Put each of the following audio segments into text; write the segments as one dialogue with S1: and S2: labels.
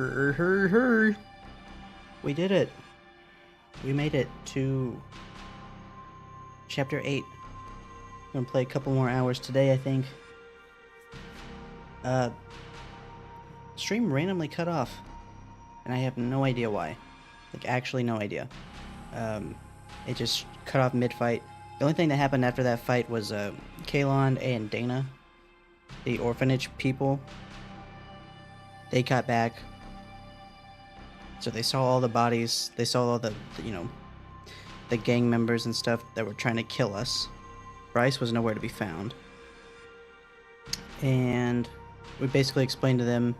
S1: Her. We did it. We made it to chapter 8. I'm gonna play a couple more hours today, I think. Stream randomly cut off, and I have no idea why. Like, actually no idea. It just cut off mid-fight. The only thing that happened after that fight was Kalon and Dana, the orphanage people. They got back. So they saw all the bodies. They saw all the the gang members and stuff that were trying to kill us. Bryce was nowhere to be found. And we basically explained to them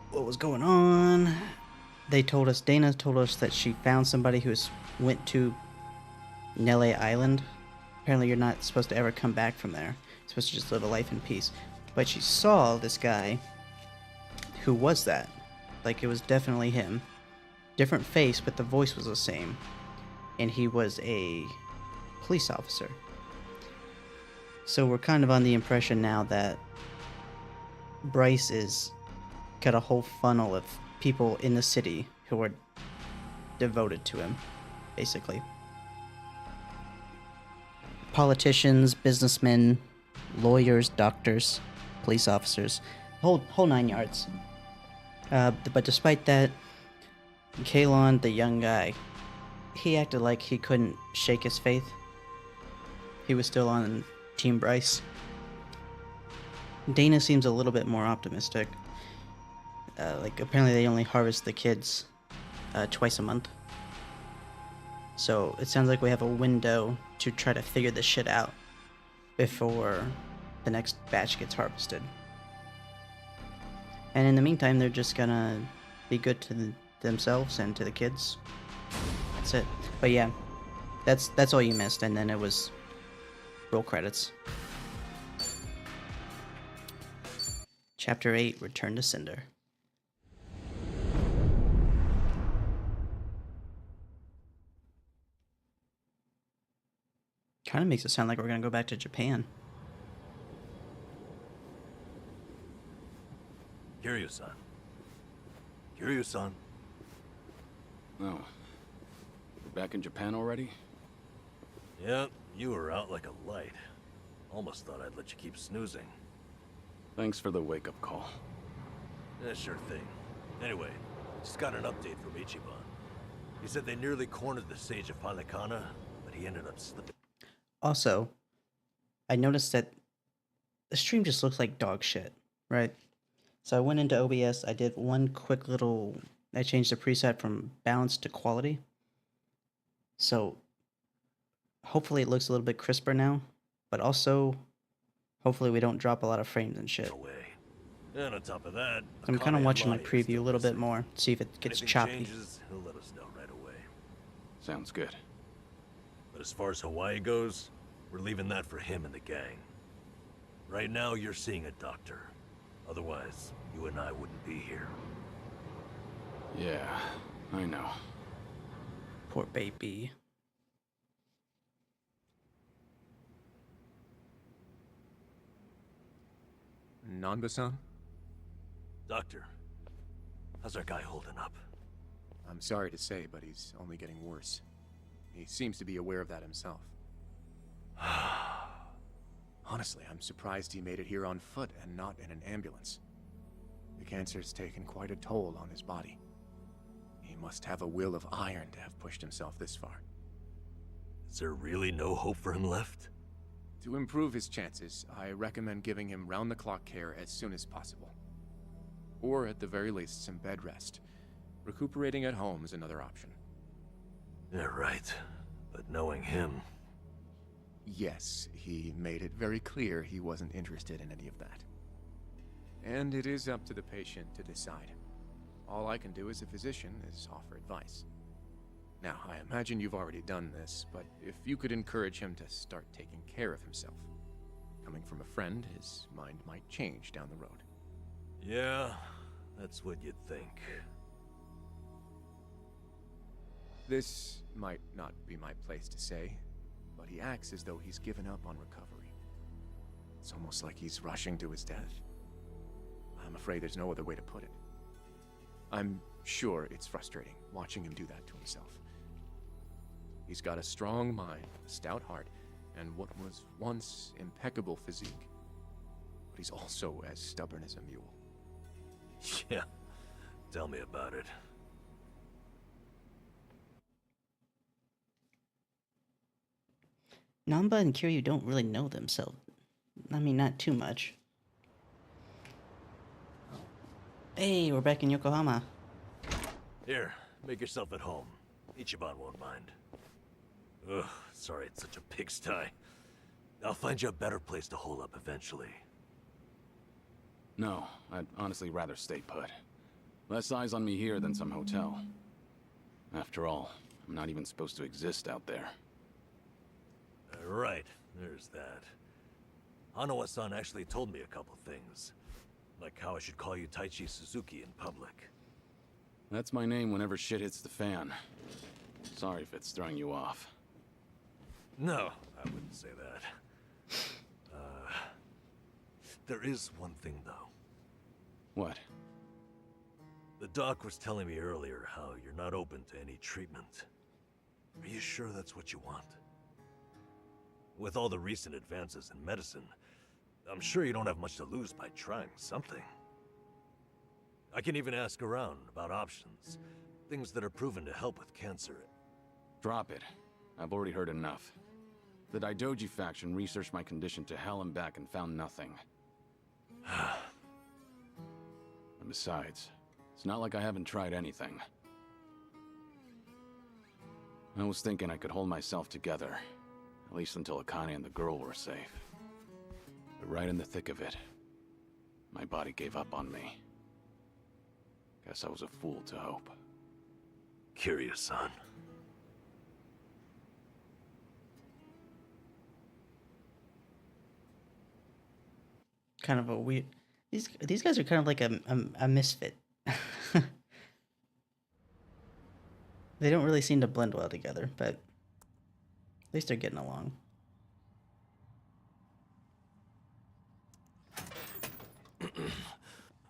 S1: what was going on. They told us, Dana told us that she found somebody who went to Nele Island. Apparently you're not supposed to ever come back from there. You're supposed to just live a life in peace. But she saw this guy who was that. Like, it was definitely him. Different face, but the voice was the same. And he was a police officer. So we're kind of on the impression now that Bryce is got a whole funnel of people in the city who are devoted to him, basically. Politicians, businessmen, lawyers, doctors, police officers, whole 9 yards. But despite that, Kalon, the young guy, he acted like he couldn't shake his faith. He was still on Team Bryce. Dana seems a little bit more optimistic. Like, apparently they only harvest the kids twice a month. So it sounds like we have a window to try to figure this shit out before the next batch gets harvested. And in the meantime, they're just gonna be good to themselves and to the kids. That's it. But yeah, that's all you missed, and then it was roll credits. Chapter 8, Return to Cinder. Kind of makes it sound like we're gonna go back to Japan.
S2: Kiryu-san. Kiryu-san.
S3: Oh. We're back in Japan already?
S2: Yeah, you were out like a light. Almost thought I'd let you keep snoozing.
S3: Thanks for the wake-up call.
S2: Yeah, sure thing. Anyway, just got an update from Ichiban. He said they nearly cornered the Sage of Hanekana, but he ended up slipping.
S1: Also, I noticed that the stream just looks like dog shit, right? So I went into OBS, I did one quick little... I changed the preset from balance to quality. So, hopefully it looks a little bit crisper now, but also, hopefully we don't drop a lot of frames and shit.
S2: Away. And on top of that,
S1: So I'm kind of
S2: Akane
S1: watching my
S2: Alliance
S1: preview a
S2: still
S1: little bit
S2: missing.
S1: more, see if it gets
S2: Anything
S1: choppy.
S2: changes, he'll let us know right away.
S3: Sounds good.
S2: But as far as Hawaii goes, we're leaving that for him and the gang. Right now, you're seeing a doctor. Otherwise, you and I wouldn't be here.
S3: Yeah, I know.
S1: Poor baby.
S4: Nanba-san?
S2: Doctor, how's our guy holding up?
S4: I'm sorry to say, but he's only getting worse. He seems to be aware of that himself. Honestly, I'm surprised he made it here on foot and not in an ambulance. The cancer's taken quite a toll on his body. He must have a will of iron to have pushed himself this far.
S2: Is there really no hope for him left?
S4: To improve his chances, I recommend giving him round-the-clock care as soon as possible. Or at the very least, some bed rest. Recuperating at home is another option.
S2: Yeah, right. But knowing him...
S4: Yes, he made it very clear he wasn't interested in any of that. And it is up to the patient to decide. All I can do as a physician is offer advice. Now, I imagine you've already done this, but if you could encourage him to start taking care of himself. Coming from a friend, his mind might change down the road.
S2: Yeah, that's what you'd think.
S4: This might not be my place to say, but he acts as though he's given up on recovery. It's almost like he's rushing to his death. I'm afraid there's no other way to put it. I'm sure it's frustrating watching him do that to himself. He's got a strong mind, a stout heart, and what was once impeccable physique. But he's also as stubborn as a mule.
S2: Yeah, tell me about it.
S1: Namba and Kiryu don't really know themselves. I mean, not too much. Hey, we're back in Yokohama.
S2: Here, make yourself at home. Ichiban won't mind. Ugh, sorry it's such a pigsty. I'll find you a better place to hole up eventually.
S3: No, I'd honestly rather stay put. Less eyes on me here than some hotel. After all, I'm not even supposed to exist out there.
S2: Right, there's that. Hanawa-san actually told me a couple things. Like how I should call you Taichi Suzuki in public.
S3: That's my name whenever shit hits the fan. Sorry if it's throwing you off.
S2: No, I wouldn't say that. There is one thing, though.
S3: What?
S2: The doc was telling me earlier how you're not open to any treatment. Are you sure that's what you want? With all the recent advances in medicine, I'm sure you don't have much to lose by trying something. I can even ask around about options. Things that are proven to help with cancer.
S3: Drop it. I've already heard enough. The Daidoji faction researched my condition to hell and back and found nothing. And besides, it's not like I haven't tried anything. I was thinking I could hold myself together, at least until Akane and the girl were safe. But right in the thick of it, my body gave up on me. Guess I was a fool to hope.
S2: Kiryu-san.
S1: Kind of a weird. These guys are kind of like a misfit. They don't really seem to blend well together, but at least they're getting along.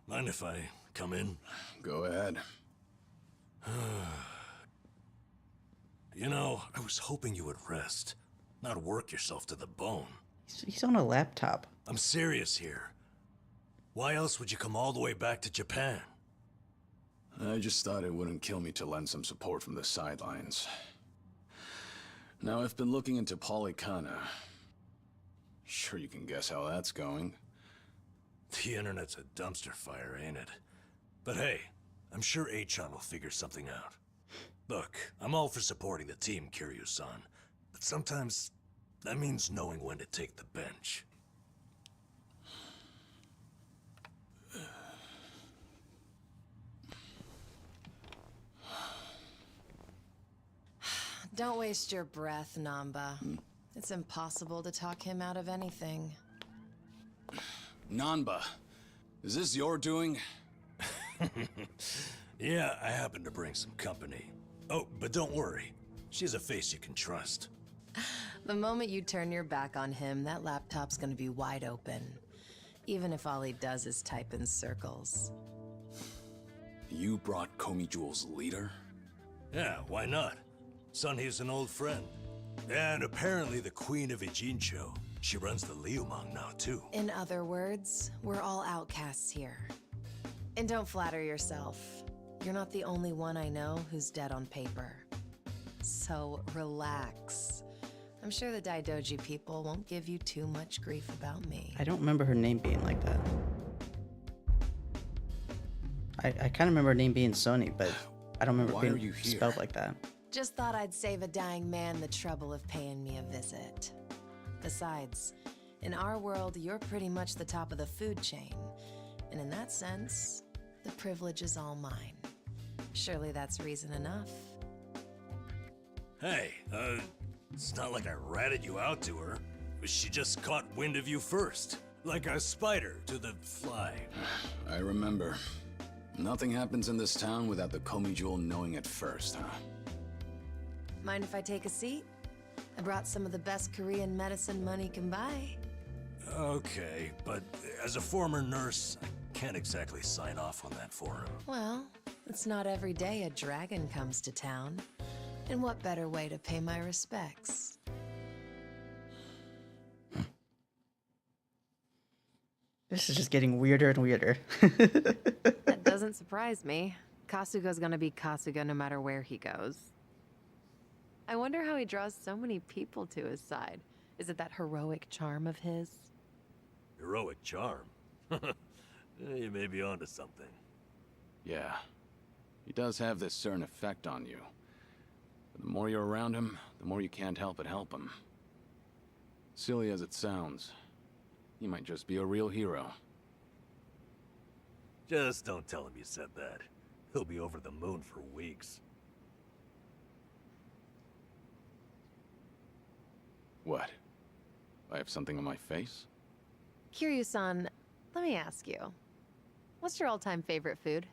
S2: Mind if I come in?
S3: Go ahead.
S2: You know, I was hoping you would rest, not work yourself to the bone.
S1: He's on a laptop.
S2: I'm serious here. Why else would you come all the way back to Japan?
S3: I just thought it wouldn't kill me to lend some support from the sidelines. Now, I've been looking into Polycana. Sure you can guess how that's going.
S2: The internet's a dumpster fire, ain't it? But hey, I'm sure Achan will figure something out. Look, I'm all for supporting the team, Kiryu-san. But sometimes, that means knowing when to take the bench.
S5: Don't waste your breath, Namba. It's impossible to talk him out of anything.
S3: Nanba, is this your doing?
S2: Yeah, I happen to bring some company. Oh, but don't worry. She's a face you can trust.
S5: The moment you turn your back on him, that laptop's gonna be wide open. Even if all he does is type in circles.
S3: You brought Komi Jewel's leader?
S2: Yeah, why not? Sunhee's an old friend. And apparently the Queen of Ijincho. She runs the Liumang now, too.
S5: In other words, we're all outcasts here. And don't flatter yourself. You're not the only one I know who's dead on paper. So relax. I'm sure the Daidoji people won't give you too much grief about me.
S1: I don't remember her name being like that. I kind of remember her name being Sony, but I don't remember
S3: Why
S1: it
S3: are
S1: being
S3: you here?
S1: spelled like that.
S5: Just thought I'd save a dying man the trouble of paying me a visit. Besides, in our world, you're pretty much the top of the food chain. And in that sense, the privilege is all mine. Surely that's reason enough.
S2: Hey, it's not like I ratted you out to her. She just caught wind of you first. Like a spider to the fly.
S3: I remember. Nothing happens in this town without the Komi Jewel knowing it first, huh?
S5: Mind if I take a seat? I brought some of the best Korean medicine money can buy.
S2: Okay, but as a former nurse, I can't exactly sign off on that for him.
S5: Well, it's not every day a dragon comes to town. And what better way to pay my respects?
S1: This is just getting weirder and weirder.
S6: That doesn't surprise me. Kasuga's gonna be Kasuga no matter where he goes. I wonder how he draws so many people to his side. Is it that heroic charm of his?
S2: Heroic charm? You may be onto something.
S3: Yeah. He does have this certain effect on you. But the more you're around him, the more you can't help but help him. Silly as it sounds, he might just be a real hero.
S2: Just don't tell him you said that. He'll be over the moon for weeks.
S3: What? I have something on my face?
S6: Kiryu-san, let me ask you. What's your all-time favorite food?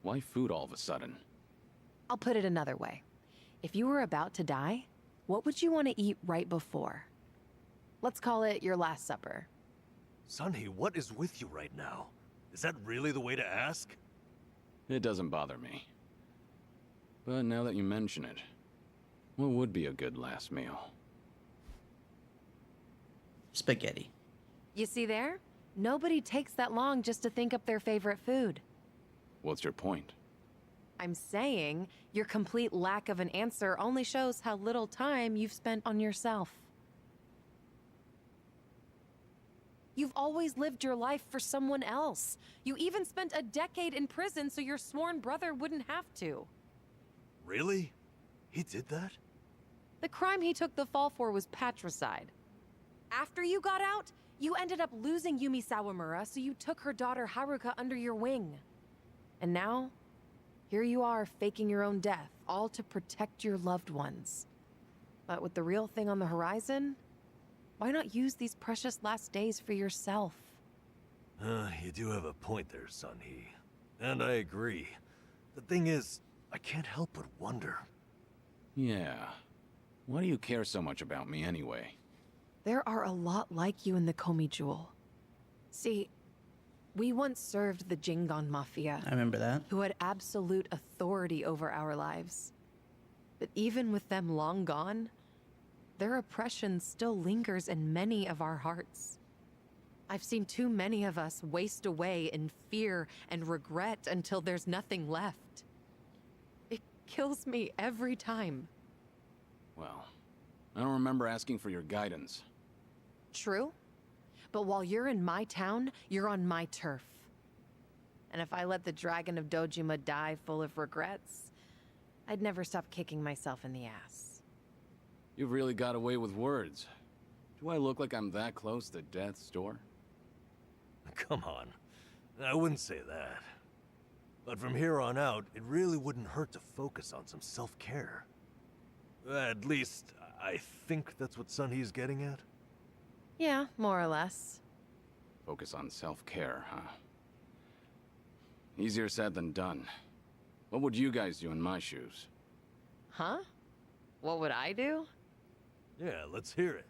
S3: Why food all of a sudden?
S6: I'll put it another way. If you were about to die, what would you want to eat right before? Let's call it your last supper.
S2: Sunny, what is with you right now? Is that really the way to ask?
S3: It doesn't bother me. But now that you mention it, what would be a good last meal?
S1: Spaghetti.
S6: You see there? Nobody takes that long just to think up their favorite food.
S3: What's your point?
S6: I'm saying your complete lack of an answer only shows how little time you've spent on yourself. You've always lived your life for someone else. You even spent a decade in prison so your sworn brother wouldn't have to.
S2: Really? He did that?
S6: The crime he took the fall for was patricide. After you got out, you ended up losing Yumi Sawamura, so you took her daughter Haruka under your wing. And now, here you are faking your own death, all to protect your loved ones. But with the real thing on the horizon, why not use these precious last days for yourself?
S2: You do have a point there, Sunhee. And I agree. The thing is, I can't help but wonder.
S3: Yeah. Why do you care so much about me anyway?
S6: There are a lot like you in the Komi Jewel. See, we once served the Jingon Mafia,
S1: I remember that.
S6: who had absolute authority over our lives. But even with them long gone, their oppression still lingers in many of our hearts. I've seen too many of us waste away in fear and regret until there's nothing left. It kills me every time.
S3: Well, I don't remember asking for your guidance.
S6: True, but while you're in my town, you're on my turf. And if I let the Dragon of Dojima die full of regrets, I'd never stop kicking myself in the ass.
S3: You've really got away with words. Do I look like I'm that close to death's door?
S2: Come on. I wouldn't say that. But from here on out, it really wouldn't hurt to focus on some self-care. At least, I think that's what Sunhee's getting at.
S6: Yeah, more or less.
S3: Focus on self-care, huh? Easier said than done. What would you guys do in my shoes?
S6: Huh? What would I do?
S2: Yeah, let's hear it.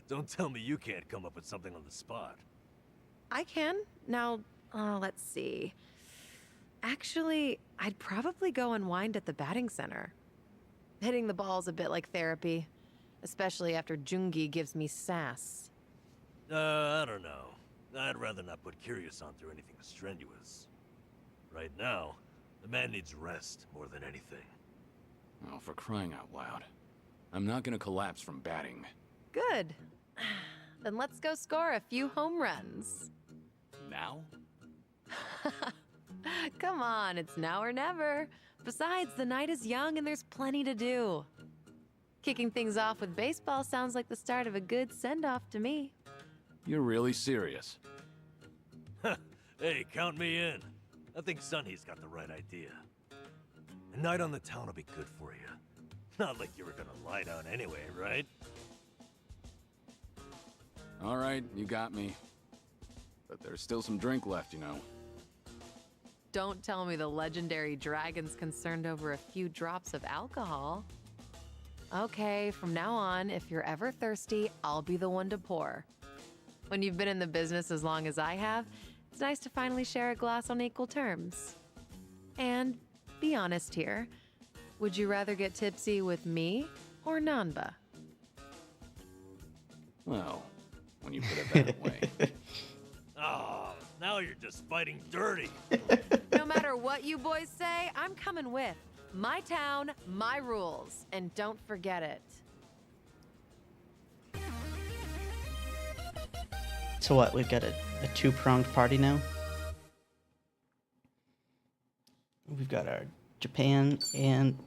S2: Don't tell me you can't come up with something on the spot.
S6: I can. Now, let's see. Actually, I'd probably go unwind at the batting center. Hitting the ball's a bit like therapy, especially after Jungi gives me sass.
S2: I don't know. I'd rather not put Kiryu-san through anything strenuous. Right now, the man needs rest more than anything.
S3: Oh, for crying out loud. I'm not gonna collapse from batting.
S6: Good. Then let's go score a few home runs.
S3: Now?
S6: Come on, it's now or never. Besides, the night is young and there's plenty to do. Kicking things off with baseball sounds like the start of a good send-off to me.
S3: You're really serious?
S2: Hey, count me in. I think Sunny's got the right idea. A night on the town will be good for you. Not like you were gonna lie down anyway, right?
S3: All right, you got me. But there's still some drink left, you know.
S6: Don't tell me the legendary dragon's concerned over a few drops of alcohol. Okay, from now on, if you're ever thirsty, I'll be the one to pour. When you've been in the business as long as I have, it's nice to finally share a glass on equal terms. And be honest here, would you rather get tipsy with me or Nanba?
S3: Well, when you put it that way.
S2: Oh, now you're just fighting dirty.
S6: No matter what you boys say, I'm coming with. My town, my rules, and don't forget it.
S1: So what? We've got a two-pronged party now. We've got our Japan and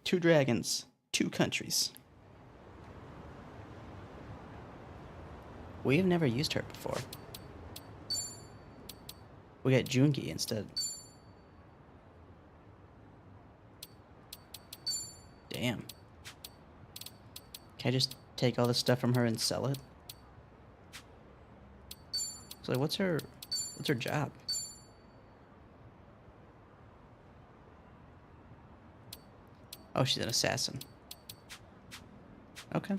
S1: 2 dragons, 2 countries. We have never used her before. We got Jungi instead. Damn. Can I just take all this stuff from her and sell it? So what's her job? Oh, she's an assassin. Okay.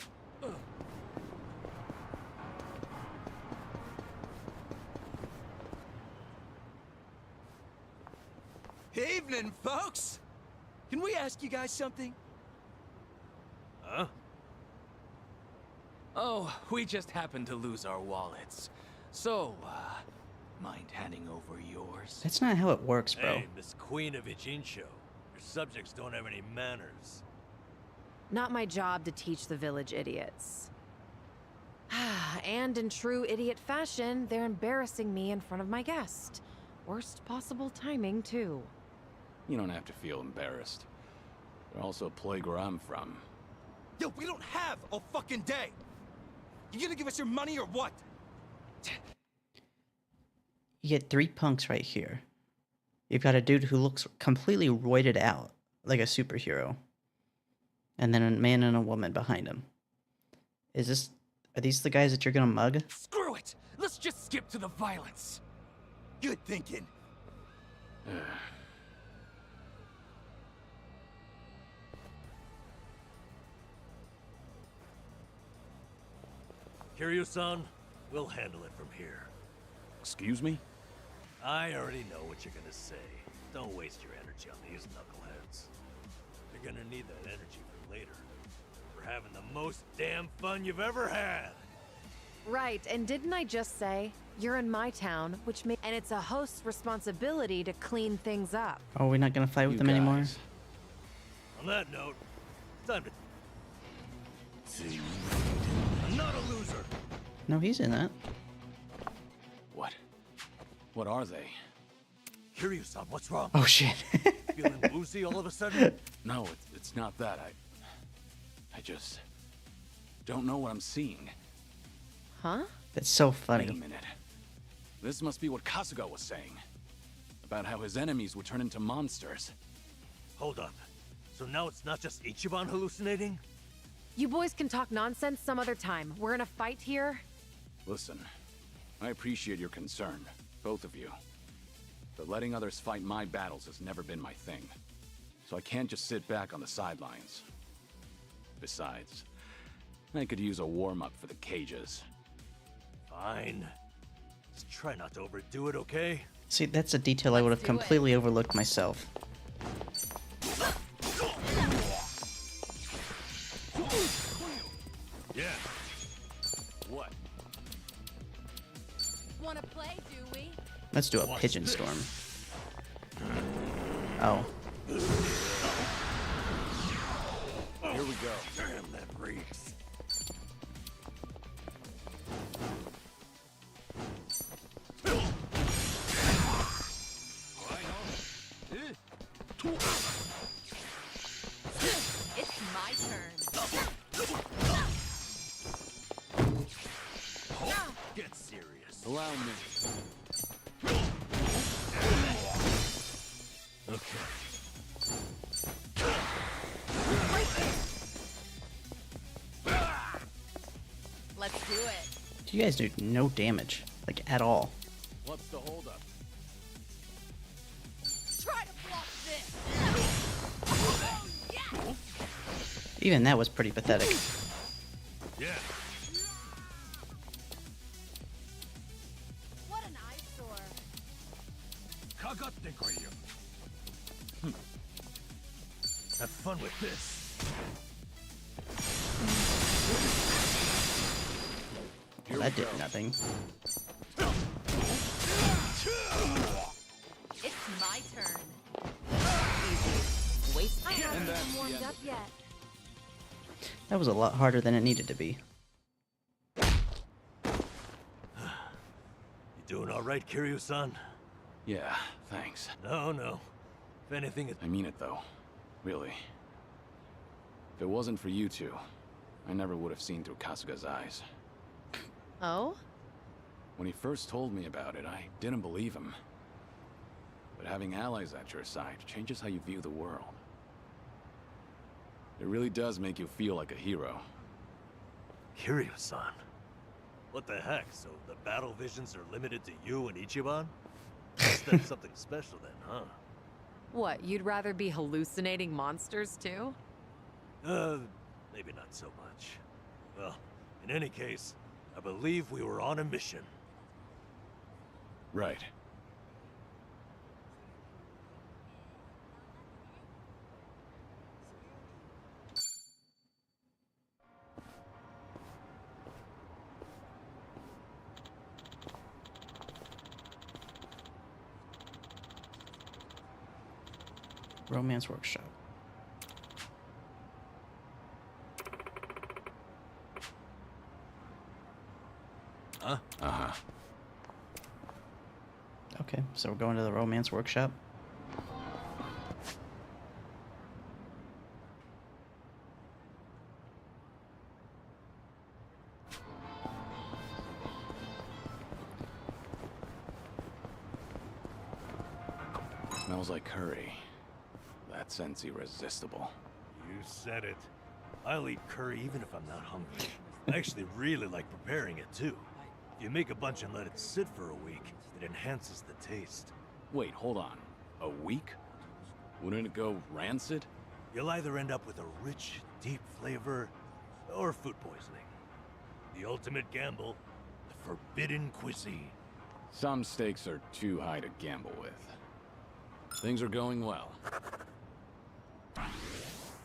S7: Evening, folks! Can we ask you guys something?
S2: Huh?
S7: Oh, we just happened to lose our wallets. So, mind handing over yours?
S1: That's not how it works, bro.
S2: Hey, Miss Queen of Ijincho. Your subjects don't have any manners.
S6: Not my job to teach the village idiots. And in true idiot fashion, they're embarrassing me in front of my guest. Worst possible timing, too.
S3: You don't have to feel embarrassed. They're also a plague where I'm from.
S7: Yo, we don't have a fucking day! You gonna give us your money or what?
S1: You get 3 punks right here. You've got a dude who looks completely roided out, like a superhero. And then a man and a woman behind him. Are these the guys that you're gonna mug?
S7: Screw it! Let's just skip to the violence! Good thinking.
S2: Kiryu-san, we'll handle it from here.
S3: Excuse me?
S2: I already know what you're gonna say. Don't waste your energy on these knuckleheads. You're gonna need that energy for later. For having the most damn fun you've ever had.
S6: Right, and didn't I just say, you're in my town, and it's a host's responsibility to clean things up.
S1: Oh, we're not gonna fight with them anymore?
S3: guys.
S2: On that note, time to... See, I'm not a loser.
S1: No, he's in that.
S3: What? What are they?
S2: Kiryu-san, what's wrong?
S1: Oh shit.
S2: Feeling woozy all of a sudden?
S3: No, it's not that. I just don't know what I'm seeing.
S6: Huh?
S1: That's so
S3: Wait a
S1: funny.
S3: minute. This must be what Kasuga was saying. About how his enemies would turn into monsters.
S2: Hold up. So now it's not just Ichiban hallucinating?
S6: You boys can talk nonsense some other time. We're in a fight here.
S3: Listen, I appreciate your concern, both of you. But letting others fight my battles has never been my thing. So I can't just sit back on the sidelines. Besides, I could use a warm-up for the cages.
S2: Fine. Just try not to overdo it, okay?
S1: See, that's a detail I would have
S6: do it.
S1: completely overlooked myself.
S2: Yeah. What?
S6: Wanna play, do we?
S1: Let's do a
S2: Watch
S1: pigeon
S2: this.
S1: storm. Oh.
S2: Here we go. Damn, that reeks.
S6: It's my turn.
S2: Get serious.
S3: Allow me.
S2: Okay.
S6: Let's do it.
S1: You guys do no damage. Like, at all.
S3: What's the holdup?
S6: Try to block this.
S1: Even that was pretty pathetic.
S2: Yeah. Have fun with this.
S1: Well, that did nothing.
S6: It's my turn. Easy. Waste I haven't even warmed up yet.
S1: That was a lot harder than it needed to be.
S2: You doing all right, Kiryu-san?
S3: Yeah, thanks.
S2: No. If anything,
S3: I mean it though. Really. If it wasn't for you two, I never would have seen through Kasuga's eyes.
S6: Oh?
S3: When he first told me about it, I didn't believe him. But having allies at your side changes how you view the world. It really does make you feel like a hero.
S2: Kiryu-san? What the heck? So the battle visions are limited to you and Ichiban? That's something special then, huh?
S6: What, you'd rather be hallucinating monsters too?
S2: Maybe not so much. Well, in any case, I believe we were on a mission.
S3: Right.
S1: Romance workshop.
S2: Huh?
S3: Uh-huh.
S1: Okay, so we're going to the romance workshop.
S3: Smells like curry. That scent's irresistible.
S2: You said it. I'll eat curry even if I'm not hungry. I actually really like preparing it too. If you make a bunch and let it sit for a week, it enhances the taste.
S3: Wait, hold on. A week? Wouldn't it go rancid?
S2: You'll either end up with a rich, deep flavor, or food poisoning. The ultimate gamble, the forbidden cuisine.
S3: Some stakes are too high to gamble with. Things are going well.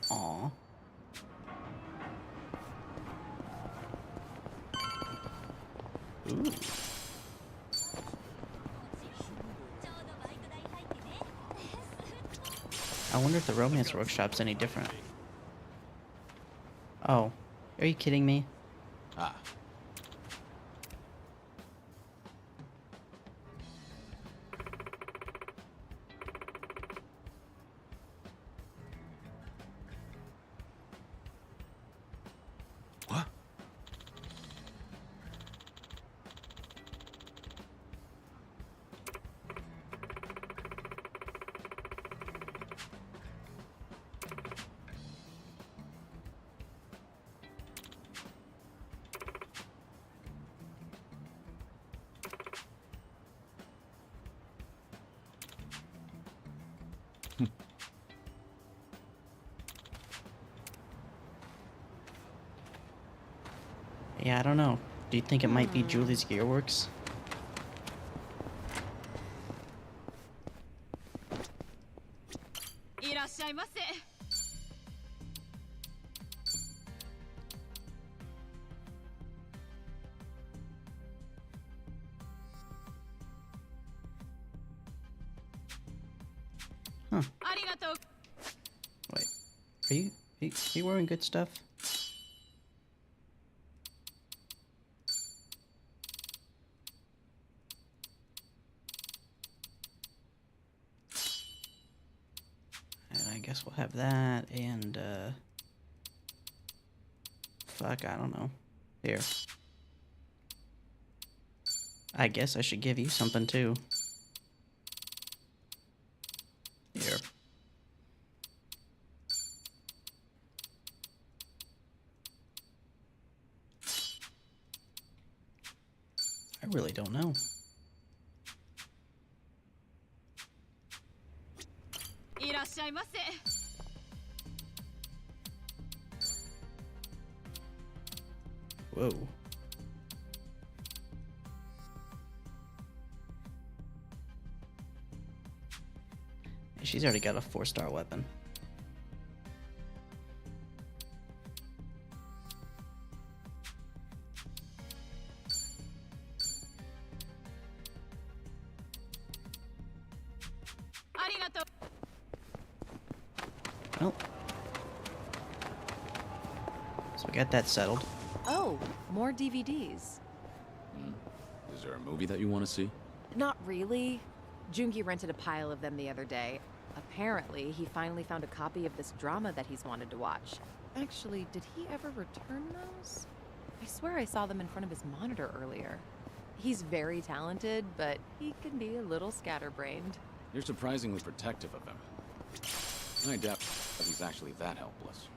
S1: Aw. Ooh. I wonder if the romance workshop's any different. Oh. Are you kidding me?
S3: Ah.
S2: What?
S1: Yeah, I don't know. Do you think it might be Julie's Gearworks? Huh. Wait. Are you wearing good stuff? I guess we'll have that, and, fuck, I don't know. Here. I guess I should give you something, too. Here. I really don't know. Whoa. She's already got a 4-star weapon. Well. So we got that settled.
S6: Oh, more DVDs.
S3: Is there a movie that you want to see?
S6: Not really. Jungi rented a pile of them the other day. Apparently, he finally found a copy of this drama that he's wanted to watch. Actually, did he ever return those? I swear I saw them in front of his monitor earlier. He's very talented, but he can be a little scatterbrained.
S3: You're surprisingly protective of him. I doubt that he's actually that helpless.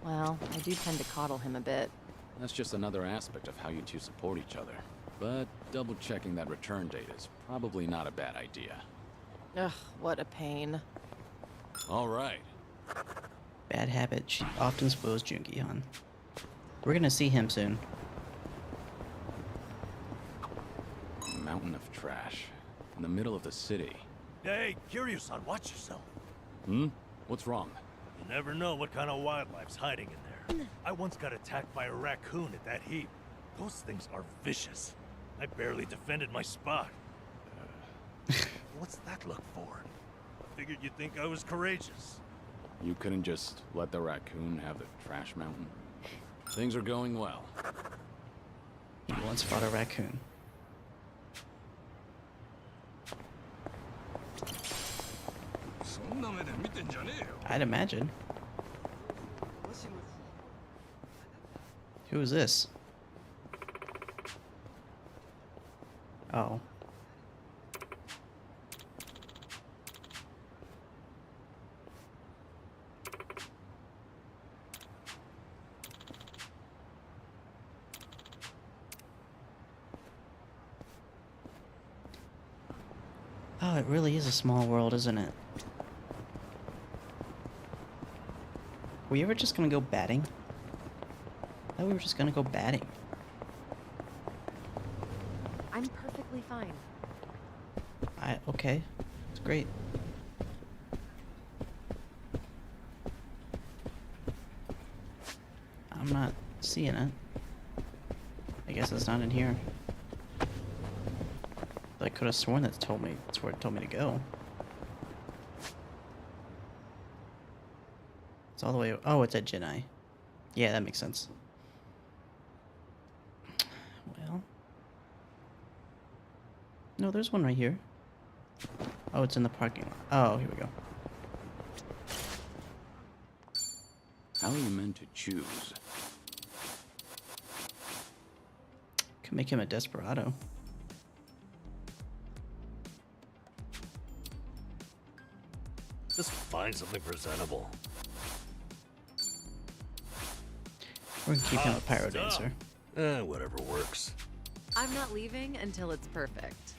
S6: Well, I do tend to coddle him a bit.
S3: That's just another aspect of how you two support each other. But double-checking that return date is probably not a bad idea.
S6: Ugh, what a pain.
S3: All right.
S1: Bad habit she often spoils Jungi on. We're gonna see him soon.
S3: Mountain of trash. In the middle of the city.
S2: Hey, Kiryu-san, watch yourself.
S3: Hmm? What's wrong?
S2: You never know what kind of wildlife's hiding in there. I once got attacked by a raccoon at that heap. Those things are vicious. I barely defended my spot. What's that look for? I figured you'd think I was courageous.
S3: You couldn't just let the raccoon have the trash mountain? Things are going well.
S1: He once fought a raccoon. I'd imagine. Who is this? Oh. Oh, it really is a small world, isn't it? Were you ever just gonna go batting? I thought we were just gonna go batting.
S6: I'm perfectly fine.
S1: Okay. It's great. I'm not seeing it. I guess it's not in here. I could have sworn that's where it told me to go. It's all the way. Oh, it's at Jinai. Yeah, that makes sense. Well. No, there's one right here. Oh, it's in the parking lot. Oh, here we go.
S3: How are you meant to choose?
S1: Could make him a desperado.
S2: Just find something presentable.
S1: We're gonna keep him a
S2: Hot
S1: pyro
S2: stuff.
S1: dancer.
S2: Whatever works.
S6: I'm not leaving until it's perfect.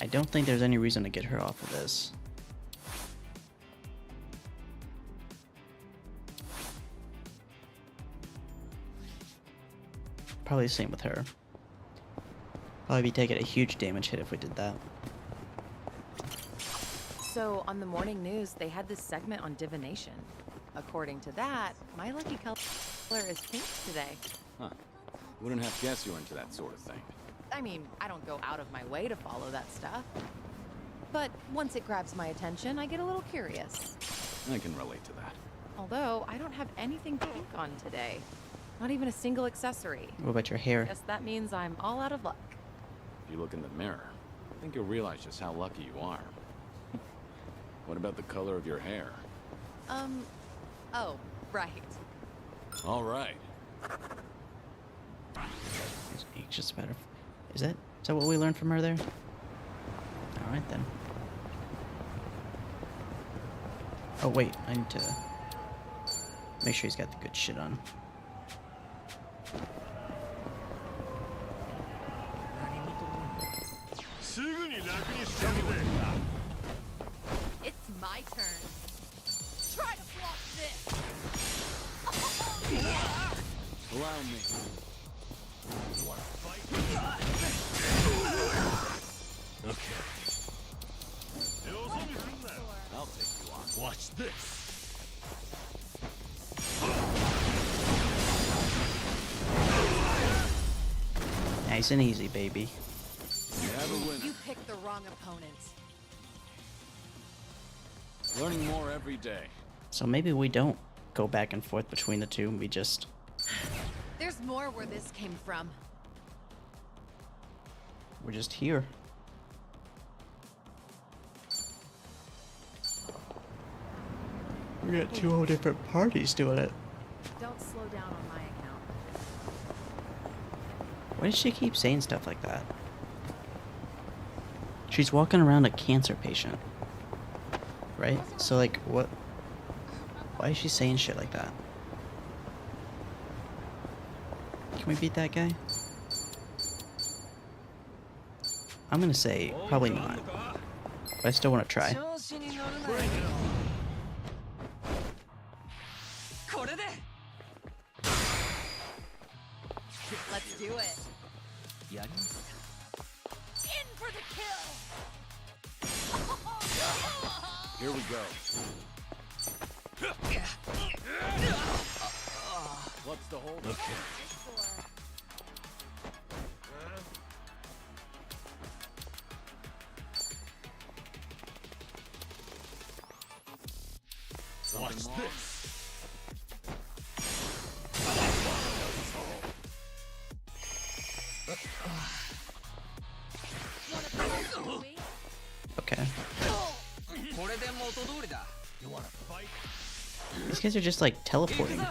S1: I don't think there's any reason to get her off of this. Probably the same with her. Probably be taking a huge damage hit if we did that.
S6: So, on the morning news, they had this segment on divination. According to that, my lucky color is pink today.
S3: Huh. Wouldn't have guessed you were into that sort of thing.
S6: I mean, I don't go out of my way to follow that stuff. But once it grabs my attention, I get a little curious.
S3: I can relate to that.
S6: Although, I don't have anything pink on today. Not even a single accessory.
S1: What about your hair?
S6: Guess that means I'm all out of luck.
S3: If you look in the mirror, I think you'll realize just how lucky you are. What about the color of your hair?
S6: Oh, right.
S3: All right.
S1: He's anxious about her. Is that what we learned from her there? Alright then. Oh wait, I need to make sure he's got the good shit on.
S6: It's my turn. Try to block this!
S3: Allow me.
S2: Okay.
S3: I'll take you on.
S2: Watch this.
S1: Nice and easy, baby.
S3: You have a winner.
S5: You picked the wrong opponent.
S3: Learning more every day.
S1: So maybe we don't go back and forth between the two. We just...
S6: There's more where this came from.
S1: We're just here. We got two whole different parties doing it.
S6: Don't slow down on my account.
S1: Why does she keep saying stuff like that? She's walking around a cancer patient. Right? So like, what? Why is she saying shit like that? Can we beat that guy? I'm gonna say probably not. But I still want to try.
S6: Let's do it. In for the kill.
S3: Here we go. What's the hold?
S2: Okay. Watch this.
S1: Okay.
S2: You wanna fight?
S1: These guys are just like teleporting.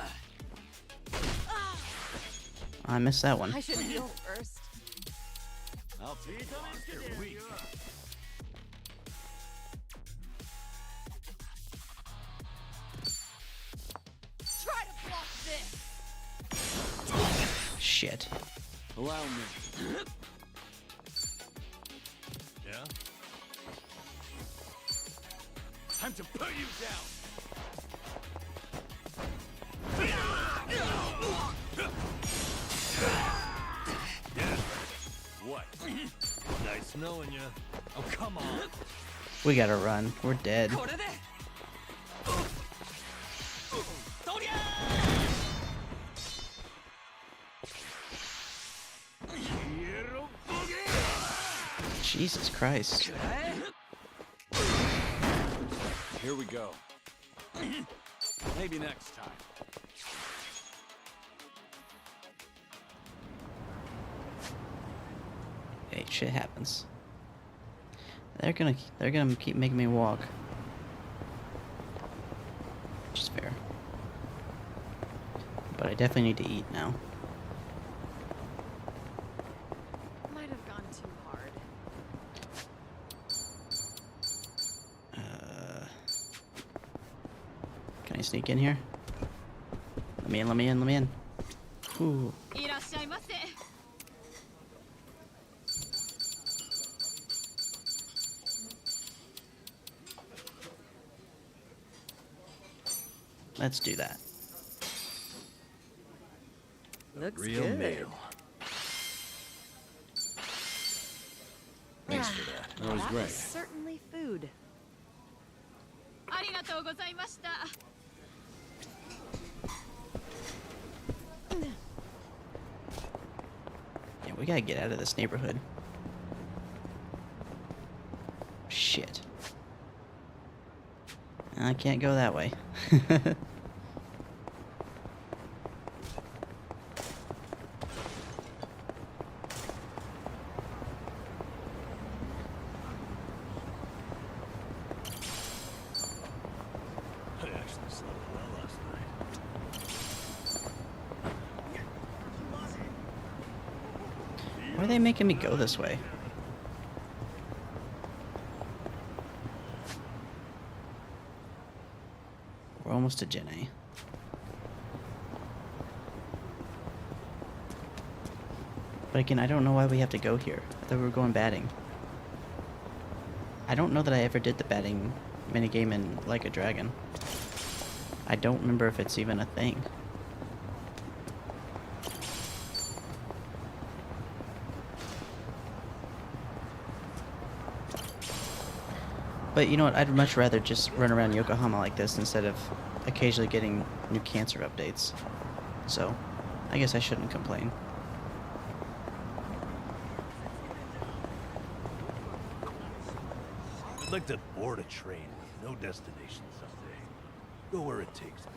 S1: I missed that one.
S6: I should heal first.
S3: I'll take it. You're weak.
S6: Try to block this.
S1: Shit.
S3: Allow me.
S2: Yeah?
S3: Time to put you down.
S2: What? Nice knowing ya. Oh, come on.
S1: We gotta run. We're dead. Jesus Christ.
S3: Here we go. Maybe next time.
S1: Hey, shit happens. They're gonna keep making me walk. Which is fair. But I definitely need to eat now.
S6: Might have gone too hard.
S1: Can I sneak in here? Let me in, let me in, let me in. Ooh. Let's do that.
S6: Looks
S2: Real
S6: good.
S2: meal.
S3: Thanks for that. That was
S6: That
S3: great.
S6: was certainly food.
S1: Yeah, we gotta get out of this neighborhood. Shit. I can't go that way.
S2: I actually slept well last night.
S1: Why are they making me go this way? We're almost to Gen A. But again, I don't know why we have to go here. I thought we were going batting. I don't know that I ever did the batting minigame in Like a Dragon. I don't remember if it's even a thing. But you know what, I'd much rather just run around Yokohama like this instead of occasionally getting new cancer updates. So, I guess I shouldn't complain.
S2: I'd like to board a train with no destination someday. Go where it takes me.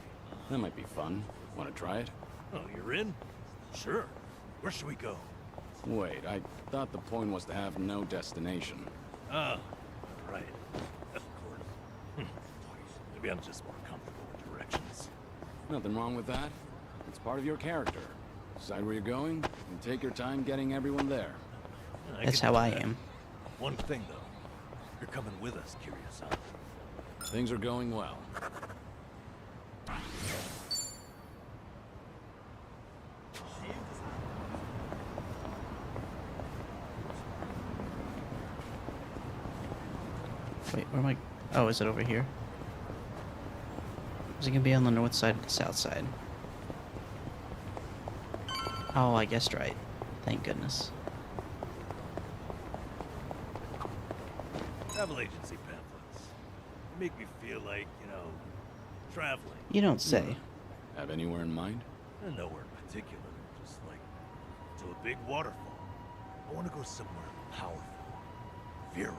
S3: That might be fun. Want to try it?
S2: Oh, you're in? Sure. Where should we go?
S3: Wait, I thought the point was to have no destination.
S2: Ah, right. Of course. Maybe I'm just more comfortable with directions.
S3: Nothing wrong with that. It's part of your character. Decide where you're going, and take your time getting everyone there.
S1: That's
S2: can
S1: how
S2: do
S1: I
S2: that.
S1: am.
S2: One thing, though. You're coming with us, Kiryu-san.
S3: Things are going well.
S1: Wait, where am I? Oh, is it over here? Is it gonna be on the north side or the south side? Oh, I guessed right. Thank goodness.
S2: Travel agency pamphlets. They make me feel like, traveling.
S1: You don't say.
S3: Have anywhere in mind?
S2: And nowhere in particular. Just like to a big waterfall. I want to go somewhere powerful. Virile.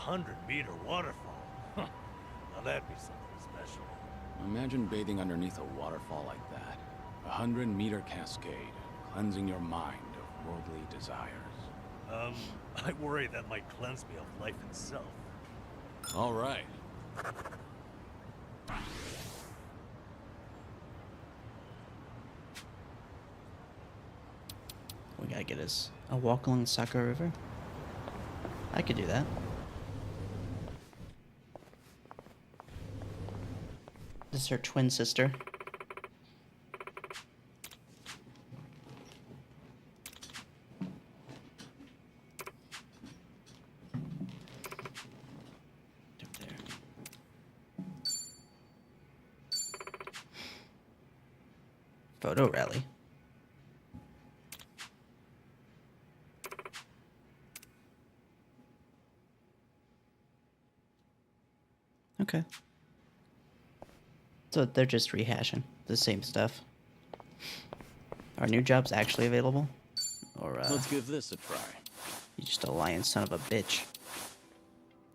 S2: 100-meter waterfall. Huh. Now that'd be something special.
S3: Imagine bathing underneath a waterfall like that. 100-meter cascade, cleansing your mind of worldly desires.
S2: I worry that might cleanse me of life itself.
S3: All right.
S1: We gotta get us a walk along the Sakura River. I could do that. This is her twin sister. Up there. Photo rally. Okay. So they're just rehashing the same stuff. Are new jobs actually available? Or,
S3: Let's give this a try.
S1: you just a lying son of a bitch.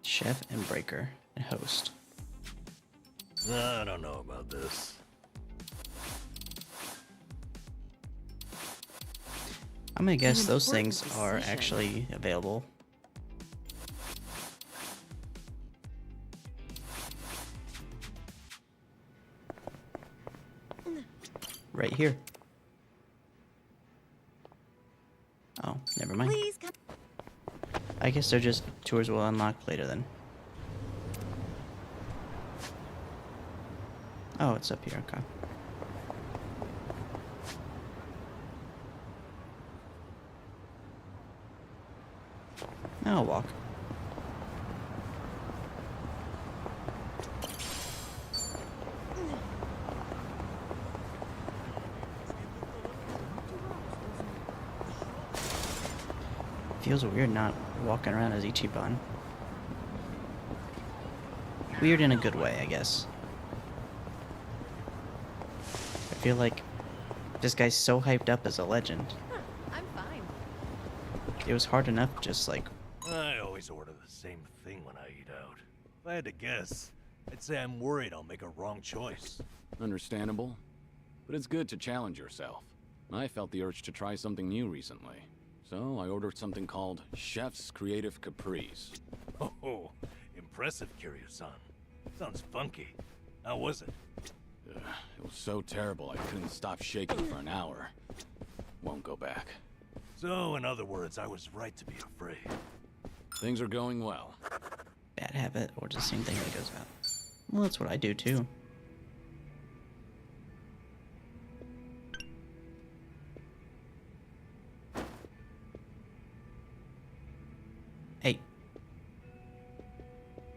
S1: Chef and breaker and host.
S2: I don't know about this.
S1: I'm gonna guess
S5: An
S1: those
S5: important
S1: things are
S5: decision.
S1: actually available. Right here. Oh, never mind.
S5: Please come.
S1: I guess they're just tours will unlock later then. Oh, it's up here, okay. I'll walk. Feels weird not walking around as Ichiban. Weird in a good way, I guess. I feel like this guy's so hyped up as a legend.
S6: I'm fine.
S1: It was hard enough just like,
S2: I always order the same thing when I eat out. If I had to guess, I'd say I'm worried I'll make a wrong choice.
S3: Understandable. But it's good to challenge yourself. I felt the urge to try something new recently. So I ordered something called Chef's Creative Caprice.
S2: Oh, impressive, Kiryu-san. Sounds funky. How was it?
S3: It was so terrible I couldn't stop shaking for an hour. Won't go back.
S2: So, in other words, I was right to be afraid.
S3: Things are going well.
S1: bad habit or just the same thing that goes out. Well, that's what I do too. Hey.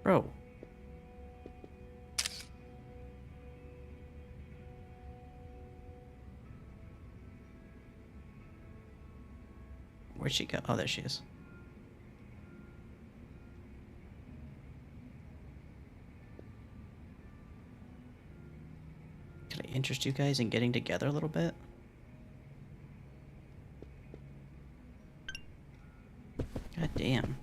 S1: Bro. Where'd she go? Oh, there she is. Could I interest you guys in getting together a little bit? God damn.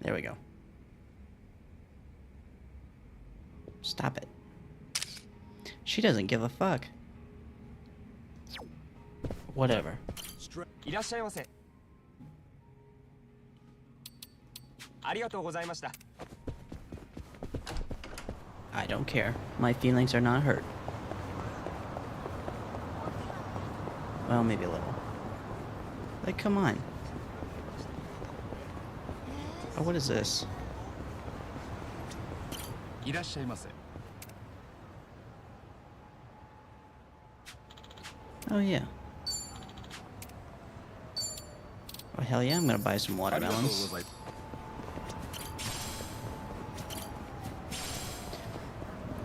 S1: There we go. Stop it. She doesn't give a fuck. Whatever.
S8: いらっしゃいませ。ありがとうございました。
S1: I don't care. My feelings are not hurt. Well, maybe a little. Like, come on. Oh, what is this?
S7: いらっしゃいませ。
S1: Oh, yeah. Oh, hell yeah, I'm gonna buy some watermelons.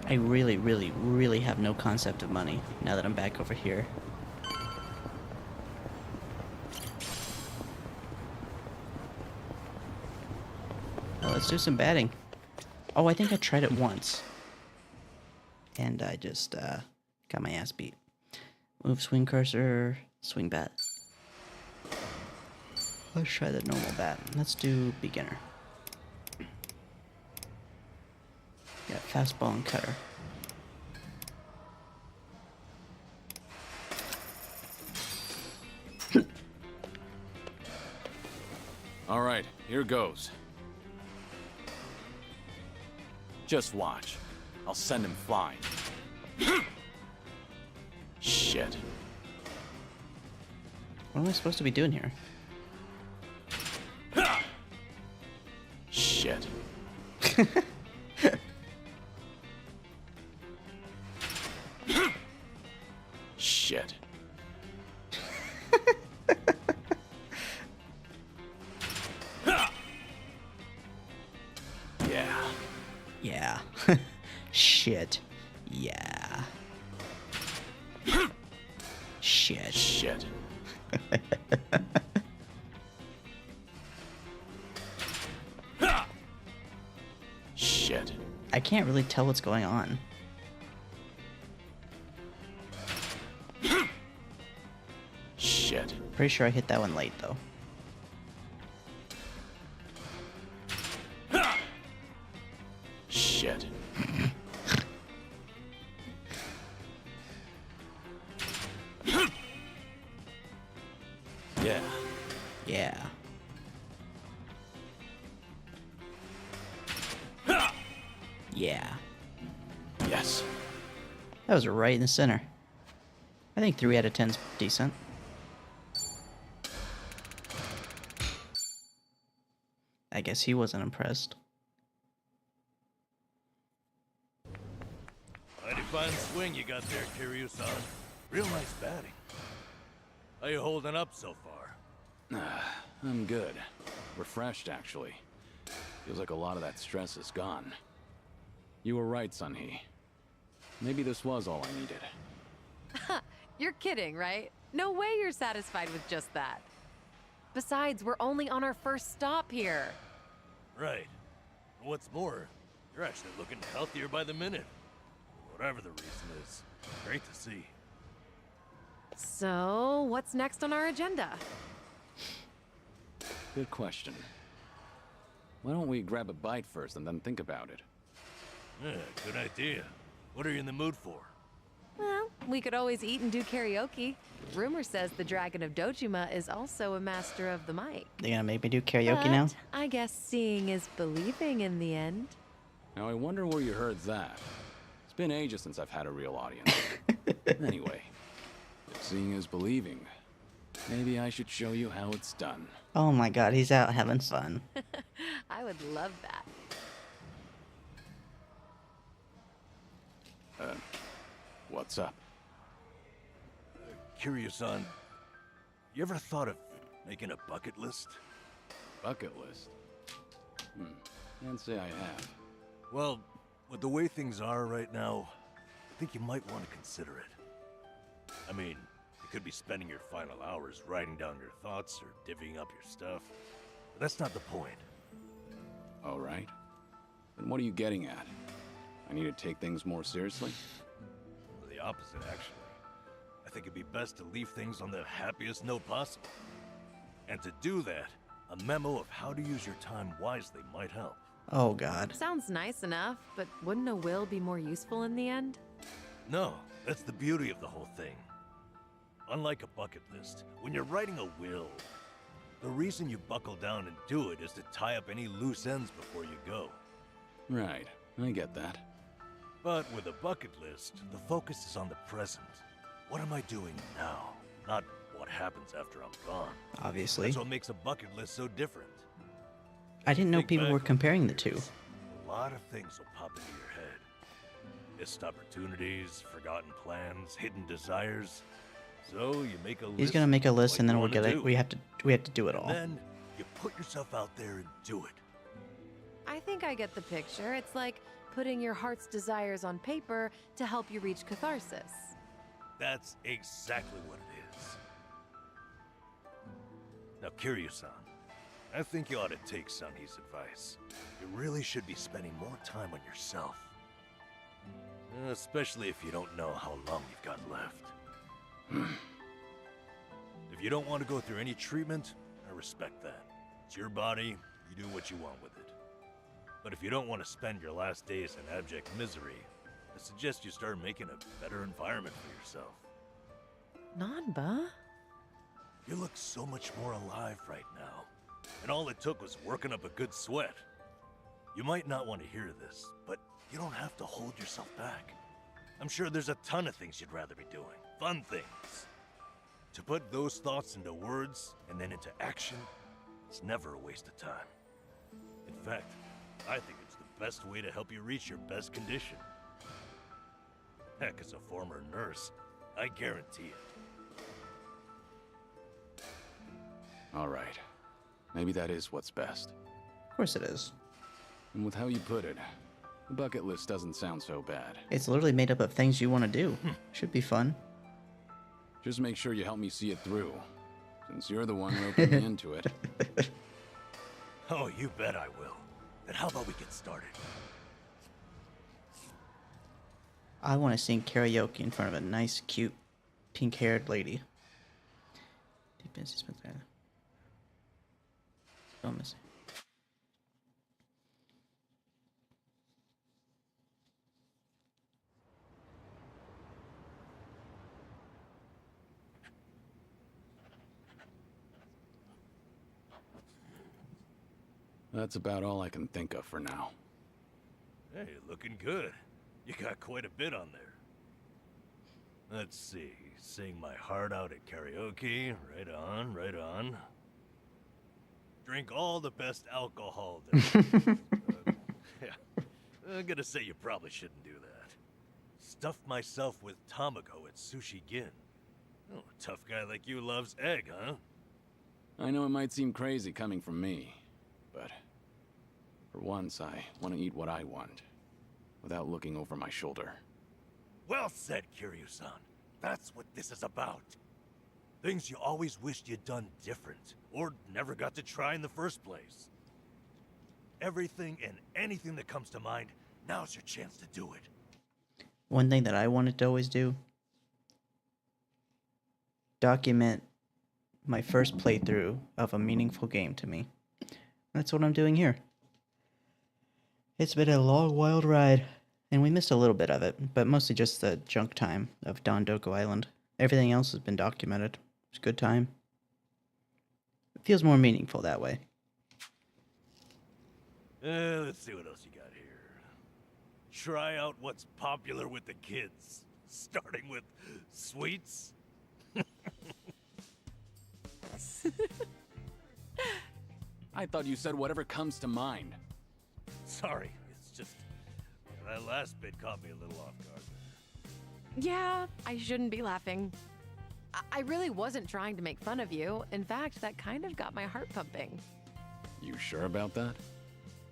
S1: I really, really, really have no concept of money now that I'm back over here. Oh, let's do some batting. Oh, I think I tried it once. And I just got my ass beat. Move swing cursor, swing bat. Let's try the normal bat. Let's do beginner. Yeah, fastball and cutter.
S3: All right, here goes. Just watch. I'll send him flying. Shit.
S1: What am I supposed to be doing here?
S3: Shit. Shit. Yeah.
S1: Yeah. Shit. Yeah. Shit.
S3: Shit. Shit.
S1: I can't really tell what's going on.
S3: Shit.
S1: Pretty sure I hit that one late though.
S3: Shit. Yeah.
S1: Yeah. Yeah.
S3: Yes.
S1: That was right in the center. I think 3 out of 10's decent. I guess he wasn't impressed.
S2: Mighty fine swing you got there, Kiryu-san. Real nice batting. How you holding up so far?
S3: I'm good. Refreshed, actually. Feels like a lot of that stress is gone. You were right, Sunhee. Maybe this was all I needed.
S6: You're kidding, right? No way you're satisfied with just that. Besides, we're only on our first stop here.
S2: Right. What's more, you're actually looking healthier by the minute. Whatever the reason is, great to see.
S6: So, what's next on our agenda?
S3: Good question. Why don't we grab a bite first and then think about it?
S2: Yeah, good idea. What are you in the mood for?
S6: Well, we could always eat and do karaoke. Rumor says the Dragon of Dojima is also a master of the mic.
S1: They gonna make me do karaoke now?
S6: But I guess seeing is believing in the end.
S3: Now I wonder where you heard that. It's been ages since I've had a real audience. Anyway, if seeing is believing, maybe I should show you how it's done.
S1: Oh my god, he's out having fun.
S6: I would love that.
S3: What's up?
S2: Kiryu-san, you ever thought of making a bucket list?
S3: Bucket list? Can't say I have.
S2: Well, with the way things are right now, I think you might want to consider it. I mean, you could be spending your final hours writing down your thoughts or divvying up your stuff. But that's not the point.
S3: All right. Then what are you getting at? I need to take things more seriously?
S2: The opposite, actually. I think it'd be best to leave things on the happiest note possible. And to do that, A memo of how to use your time wisely might help.
S1: Oh God.
S6: Sounds nice enough, but wouldn't a will be more useful in the end?
S2: No, that's the beauty of the whole thing. Unlike a bucket list, when you're writing a will, the reason you buckle down and do it is to tie up any loose ends before you go.
S3: Right, I get that.
S2: But with a bucket list, the focus is on the present. What am I doing now? Not what happens after I'm gone.
S1: Obviously.
S2: That's what makes a bucket list so different.
S1: I didn't know
S2: Think
S1: people
S2: back
S1: were
S2: on
S1: comparing the
S2: bucket
S1: two.
S2: lists, a lot of things will pop into your head. Missed opportunities, forgotten plans, hidden desires. So you make a list.
S1: He's gonna make a list
S2: like
S1: and then
S2: you
S1: we'll
S2: wanna
S1: get it.
S2: do.
S1: We have to do it all.
S2: And then you put yourself out there and do it.
S6: I think I get the picture. It's like putting your heart's desires on paper to help you reach catharsis.
S2: That's exactly what it is. Now, Kiryu-san, I think you ought to take Sunny's advice. You really should be spending more time on yourself. Especially if you don't know how long you've got left. If you don't want to go through any treatment, I respect that. It's your body, you do what you want with it. But if you don't want to spend your last days in abject misery, I suggest you start making a better environment for yourself.
S6: Nanba?
S2: You look so much more alive right now. And all it took was working up a good sweat. You might not want to hear this, but you don't have to hold yourself back. I'm sure there's a ton of things you'd rather be doing. Fun things. To put those thoughts into words and then into action, it's never a waste of time. In fact, I think it's the best way to help you reach your best condition. Heck, as a former nurse, I guarantee it.
S3: All right. Maybe that is what's best.
S1: Of course it is.
S3: And with how you put it, the bucket list doesn't sound so bad.
S1: It's literally made up of things you want to do. Should be fun.
S3: Just make sure you help me see it through, since you're the one roping me into it.
S2: Oh, you bet I will. Then how about we get started?
S1: I want to sing karaoke in front of a nice, cute, pink-haired lady. Don't miss it.
S3: That's about all I can think of for now.
S2: Hey, looking good. You got quite a bit on there. Let's see. Sing my heart out at karaoke. Right on, right on. Drink all the best alcohol there. Yeah. I'm gonna say you probably shouldn't do that. Stuff myself with tamago at Sushi Gin. Oh, a tough guy like you loves egg, huh?
S3: I know it might seem crazy coming from me, but for once I want to eat what I want, without looking over my shoulder.
S2: Well said, Kiryu-san. That's what this is about. Things you always wished you'd done different, or never got to try in the first place. Everything and anything that comes to mind, now's your chance to do it.
S1: One thing that I wanted to always do, document my first playthrough of a meaningful game to me. That's what I'm doing here. It's been a long, wild ride, and we missed a little bit of it, but mostly just the junk time of Dondoku Island. Everything else has been documented. It's a good time. It feels more meaningful that way.
S2: Let's see what else you got here. Try out what's popular with the kids, starting with sweets.
S3: I thought you said whatever comes to mind.
S2: Sorry, it's just that last bit caught me a little off guard.
S6: Yeah, I shouldn't be laughing. I really wasn't trying to make fun of you. In fact, that kind of got my heart pumping.
S3: You sure about that?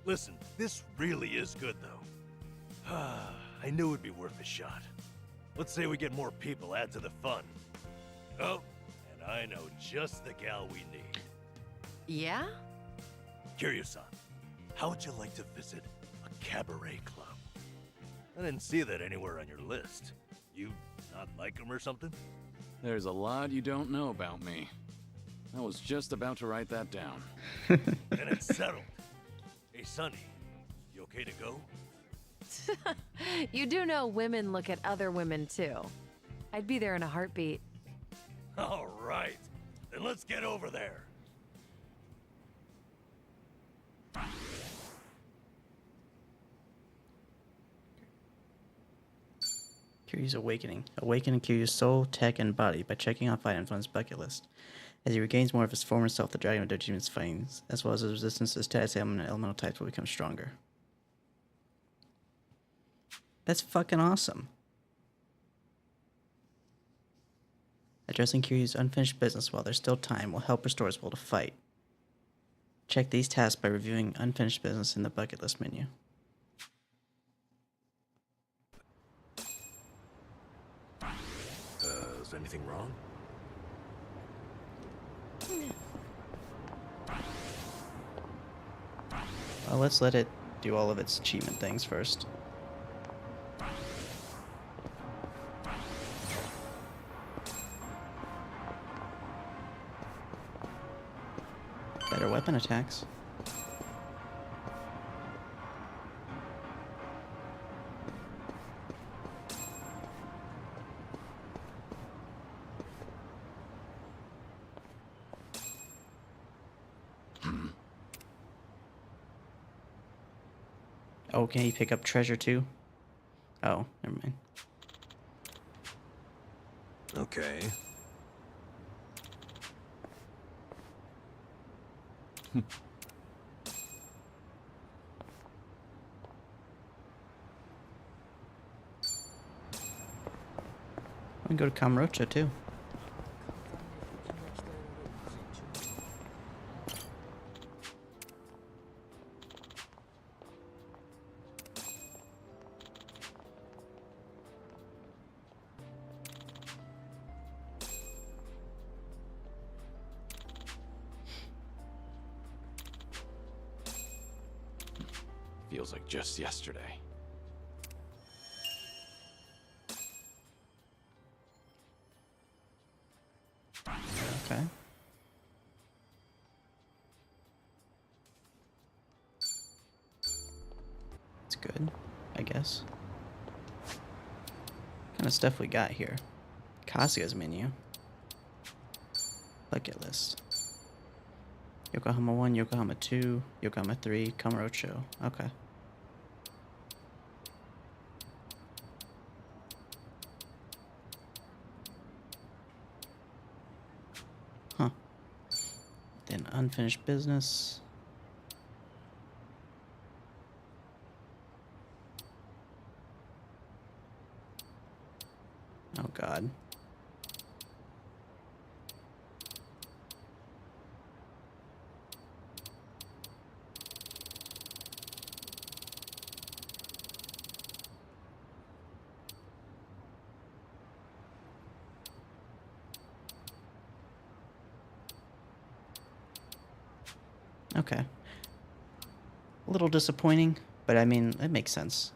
S2: Listen, this really is good, though. I knew it'd be worth a shot. Let's say we get more people, add to the fun. Oh, and I know just the gal we need.
S6: Yeah?
S2: Kiryu-san, how would you like to visit a cabaret club? I didn't see that anywhere on your list. You not like them or something?
S3: There's a lot you don't know about me. I was just about to write that down.
S2: Then it's settled. Hey, Sonny, you okay to go?
S6: You do know women look at other women too. I'd be there in a heartbeat.
S2: All right. Then let's get over there.
S1: Kiryu's awakening. Awaken Kiryu's soul, tech, and body by checking off items on his bucket list. As he regains more of his former self, the Dragon of Dojiman's fights, as well as his resistance to status ailment and elemental types, will become stronger. That's fucking awesome. Addressing Kiryu's unfinished business while there's still time will help restore his will to fight. Check these tasks by reviewing unfinished business in the bucket list menu.
S2: Is anything wrong?
S1: Well, let's let it do all of its achievement things first. Better weapon attacks. Oh, can he pick up treasure too? Oh, never mind.
S2: Okay.
S1: We can go to Kamurocho too.
S3: Feels like just yesterday.
S1: Okay. It's good, I guess. What kind of stuff we got here? Kasuga's menu. Bucket list. Yokohama 1, Yokohama 2, Yokohama 3, Kamurocho. Okay. Huh. Then unfinished business. Oh God. Okay. A little disappointing, but I mean, it makes sense.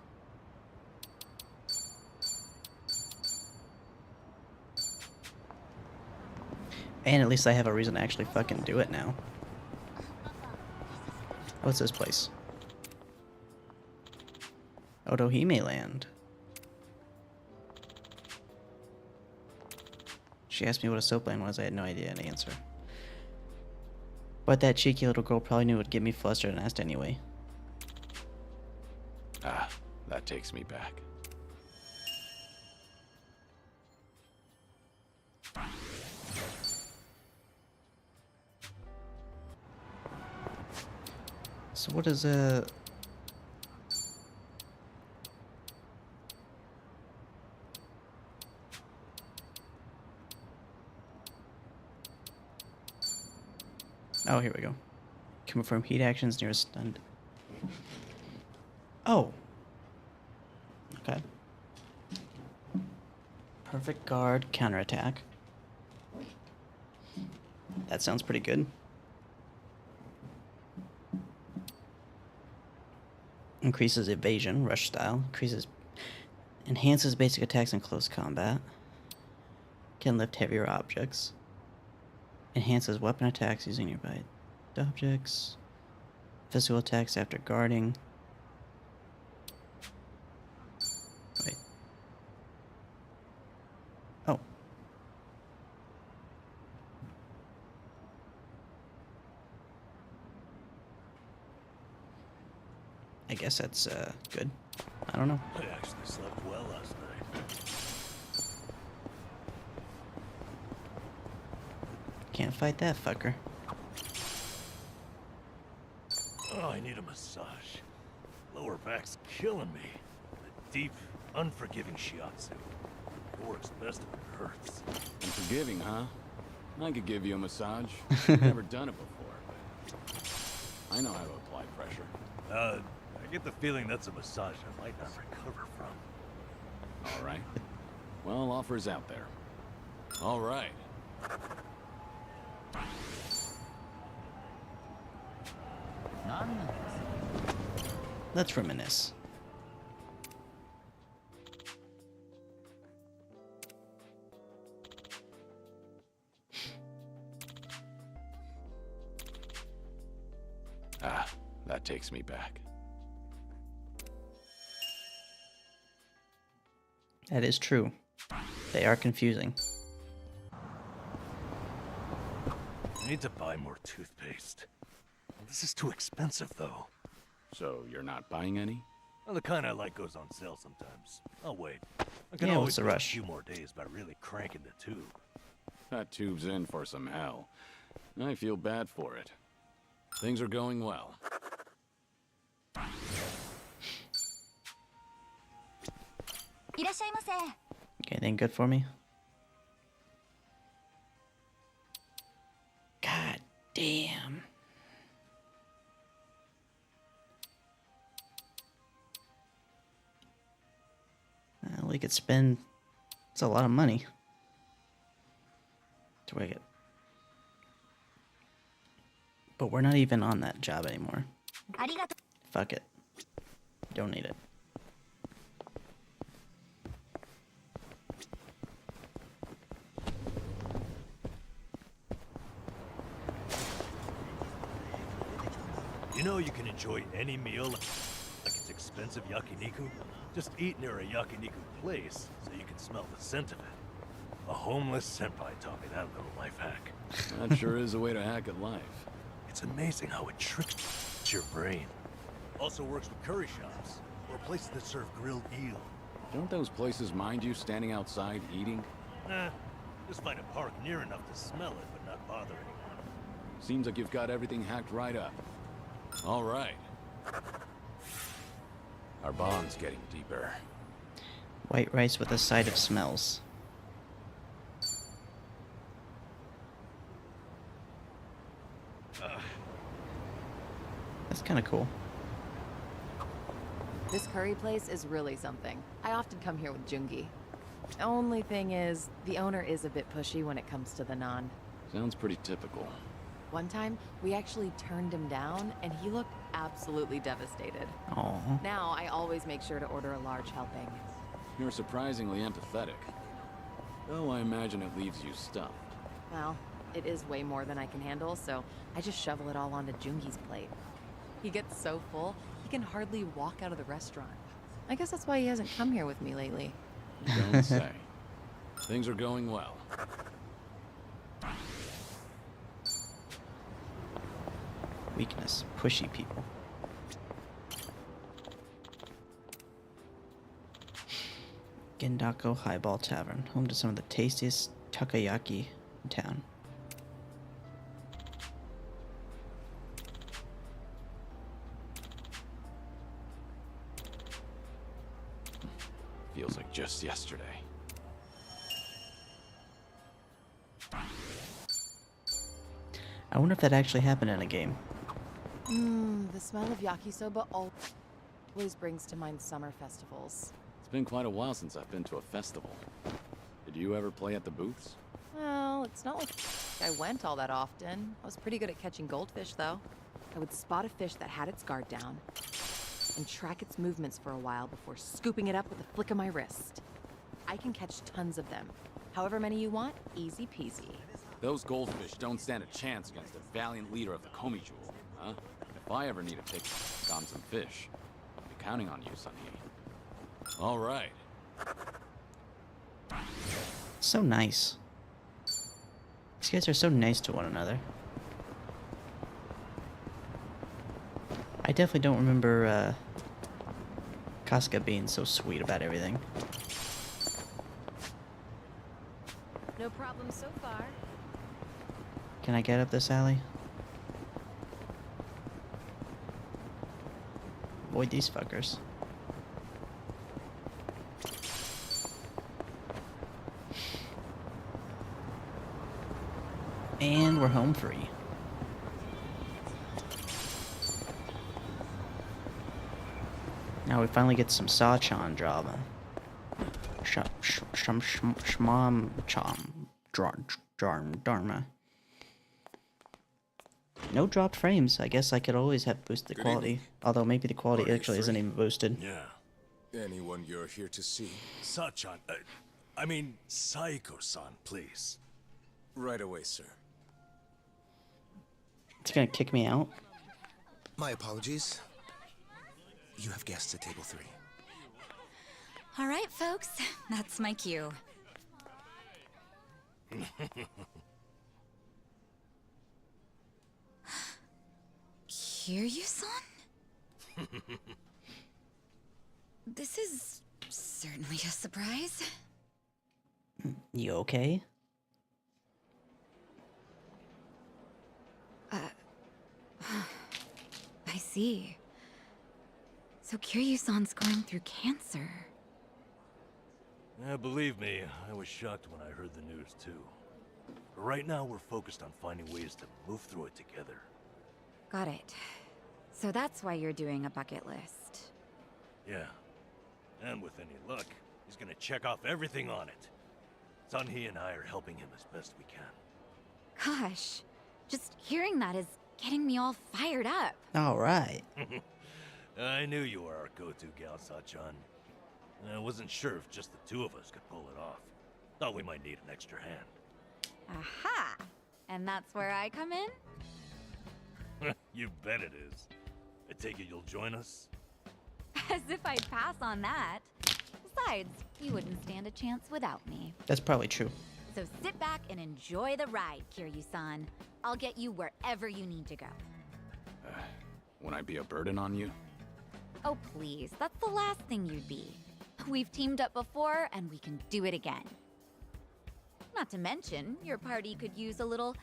S1: And at least I have a reason to actually fucking do it now. What's this place? Otohime Land. She asked me what a soapland was. I had no idea an answer. But that cheeky little girl probably knew it would get me flustered and asked anyway.
S3: Ah, that takes me back.
S1: So what is a... Oh, here we go. Can perform heat actions near a stunned... Oh. Okay. Perfect guard, counterattack. That sounds pretty good. Increases evasion, rush style. Enhances basic attacks in close combat. Can lift heavier objects. Enhances weapon attacks using nearby objects. Physical attacks after guarding. Wait. Oh. I guess that's good. I don't know.
S2: I actually slept well last night.
S1: Can't fight that fucker.
S2: Oh, I need a massage. Lower back's killing me. A deep, unforgiving shiatsu. It works best when it hurts.
S3: Unforgiving, huh? I could give you a massage. I've never done it before, but I know how to apply pressure.
S2: I get the feeling that's a massage I might not recover from.
S3: All right. Well, offer's out there. All right.
S1: Let's reminisce.
S3: Ah, that takes me back.
S1: That is true. They are confusing.
S2: I need to buy more toothpaste. This is too expensive, though.
S3: So you're not buying any?
S2: Well, the kind I like goes on sale sometimes. I'll wait. I can
S1: Yeah,
S2: always
S1: what's the
S2: wait
S1: rush?
S2: a few more days by really cranking the tube.
S3: That tube's in for some hell. I feel bad for it. Things are going well.
S1: Anything good for me? God damn. We could spend... It's a lot of money. To wake it. But we're not even on that job anymore. Fuck it. Don't need it.
S2: You know you can enjoy any meal like it's expensive yakiniku? Just eat near a yakiniku place so you can smell the scent of it. A homeless senpai taught me that little life hack.
S3: That sure is a way to hack at life.
S2: It's amazing how it tricks your brain. Also works with curry shops or places that serve grilled eel.
S3: Don't those places mind you standing outside eating?
S2: Nah, just find a park near enough to smell it but not bother anyone.
S3: Seems like you've got everything hacked right up. All right. Our bond's getting deeper.
S1: White rice with a side of smells. That's kind of cool.
S6: This curry place is really something. I often come here with Jungi. Only thing is, the owner is a bit pushy when it comes to the naan.
S3: Sounds pretty typical.
S6: One time, we actually turned him down, and he looked absolutely devastated.
S1: Aw.
S6: Now, I always make sure to order a large helping.
S3: You're surprisingly empathetic. Though I imagine it leaves you stuffed.
S6: Well, it is way more than I can handle, so I just shovel it all onto Jungi's plate. He gets so full, he can hardly walk out of the restaurant. I guess that's why he hasn't come here with me lately.
S3: Don't say. Things are going well.
S1: Weakness. Pushy people. Gendako Highball Tavern, home to some of the tastiest takoyaki in town.
S3: Feels like just yesterday.
S1: I wonder if that actually happened in a game.
S6: The smell of yakisoba always brings to mind summer festivals.
S3: It's been quite a while since I've been to a festival. Did you ever play at the booths?
S6: Well, it's not like I went all that often. I was pretty good at catching goldfish, though. I would spot a fish that had its guard down and track its movements for a while before scooping it up with a flick of my wrist. I can catch tons of them. However many you want, easy peasy.
S3: Those goldfish don't stand a chance against the valiant leader of the Komi Jewel, huh? If I ever need to pick on some fish, I'll be counting on you, Sunny. All right.
S1: So nice. These guys are so nice to one another. I definitely don't remember Casca being so sweet about everything.
S6: No problem so far.
S1: Can I get up this alley? Avoid these fuckers. And we're home free. Now we finally get some Sachan drama. Shmam cham dharma. No dropped frames. I guess I could always have boosted the quality. Although maybe the quality actually isn't even boosted.
S2: Yeah.
S9: Anyone you're here to see?
S2: Sachan, I mean, Saiko-san, please.
S9: Right away, sir.
S1: It's gonna kick me out.
S9: My apologies. You have guests at table 3.
S10: All right, folks. That's my cue. Kiryu-san? This is certainly a surprise.
S1: You okay?
S10: I see. So Kiryu-san's going through cancer.
S2: Yeah, believe me, I was shocked when I heard the news too. But right now we're focused on finding ways to move through it together.
S10: Got it. So that's why you're doing a bucket list.
S2: Yeah. And with any luck, he's gonna check off everything on it. Sunhee and I are helping him as best we can.
S10: Gosh, just hearing that is getting me all fired up.
S1: Alright.
S2: I knew you were our go-to gal, Sachan. I wasn't sure if just the two of us could pull it off. Thought we might need an extra hand.
S10: Aha! And that's where I come in?
S2: You bet it is. I take it you'll join us?
S10: As if I'd pass on that. Besides, you wouldn't stand a chance without me.
S1: That's probably true.
S10: So sit back and enjoy the ride, Kiryu-san. I'll get you wherever you need to go.
S3: Won't I be a burden on you?
S10: Oh, please. That's the last thing you'd be. We've teamed up before, and we can do it again. Not to mention, your party could use a little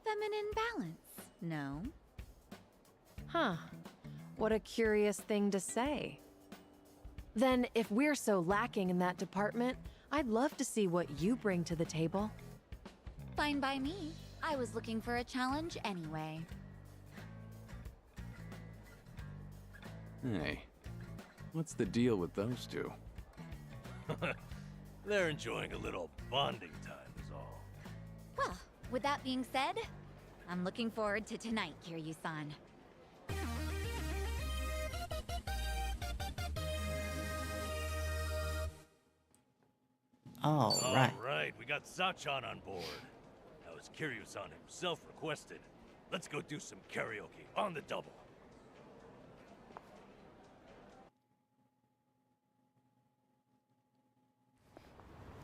S10: feminine balance, no?
S6: Huh. What a curious thing to say. Then, if we're so lacking in that department, I'd love to see what you bring to the table.
S10: Fine by me. I was looking for a challenge anyway.
S3: Hey, what's the deal with those two?
S2: They're enjoying a little bonding time is all.
S10: Well, with that being said, I'm looking forward to tonight, Kiryu-san.
S1: Alright.
S2: Alright, we got Sachan on board. Now as Kiryu-san himself requested, let's go do some karaoke on the double.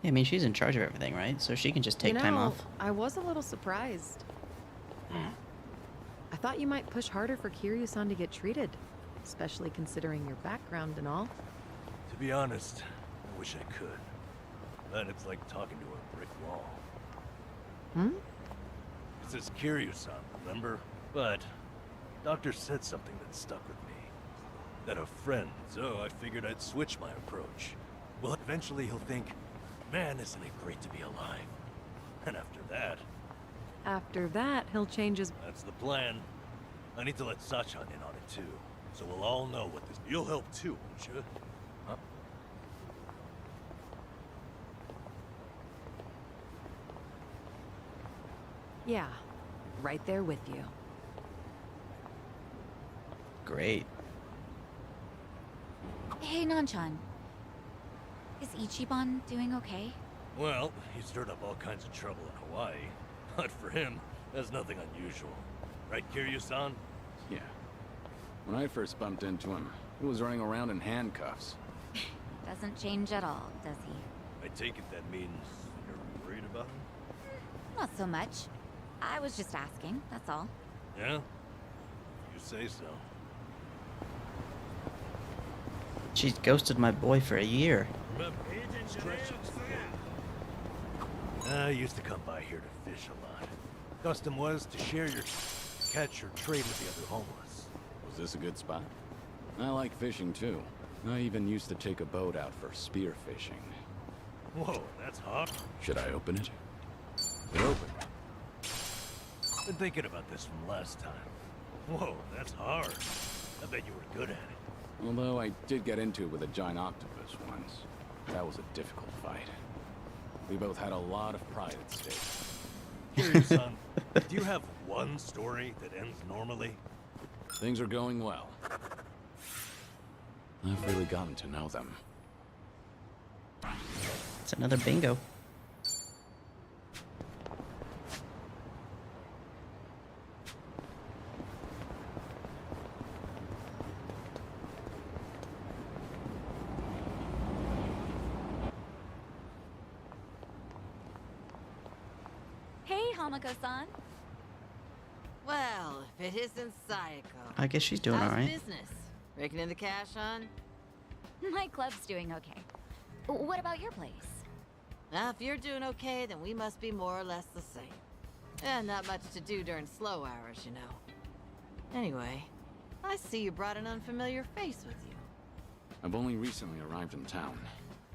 S1: I mean, she's in charge of everything, right? So she can just take time off.
S6: I was a little surprised. I thought you might push harder for Kiryu-san to get treated, especially considering your background and all.
S2: To be honest, I wish I could. But it's like talking to a brick wall. It says Kiryu-san, remember? But Doctor said something that stuck with me. That a friend, so I figured I'd switch my approach. Well, eventually he'll think, man, isn't it great to be alive? And after that,
S6: He'll change his...
S2: that's the plan. I need to let Sachan in on it too, so we'll all know what this... You'll help too, won't you? Huh?
S6: Yeah, right there with you.
S1: Great.
S10: Hey, Nanchan. Is Ichiban doing okay?
S2: Well, he stirred up all kinds of trouble in Hawaii. But for him, that's nothing unusual. Right, Kiryu-san?
S3: Yeah. When I first bumped into him, he was running around in handcuffs.
S10: Doesn't change at all, does he?
S2: I take it that means you're worried about him?
S10: Not so much. I was just asking, that's all.
S2: Yeah? You say so.
S1: She's ghosted my boy for a year.
S2: Remember, I used to come by here to fish a lot. Custom was to share your catch or trade with the other homeless.
S3: Was this a good spot? I like fishing too. I even used to take a boat out for spear fishing.
S2: Whoa, that's hot.
S3: Should I open it? It opened.
S2: Been thinking about this from last time. Whoa, that's hard. I bet you were good at it.
S3: Although I did get into it with a giant octopus once. That was a difficult fight. We both had a lot of pride at stake.
S2: Curious, son, do you have one story that ends normally?
S3: Things are going well. I've really gotten to know them.
S1: It's another bingo.
S10: Hey, Hamako-san.
S11: Well, if it isn't Sayako.
S1: I guess she's doing
S11: How's
S1: alright.
S11: business? Raking in the cash, hon?
S10: My club's doing okay. What about your place?
S11: Now, if you're doing okay, then we must be more or less the same. And not much to do during slow hours, you know. Anyway, I see you brought an unfamiliar face with you.
S3: I've only recently arrived in town.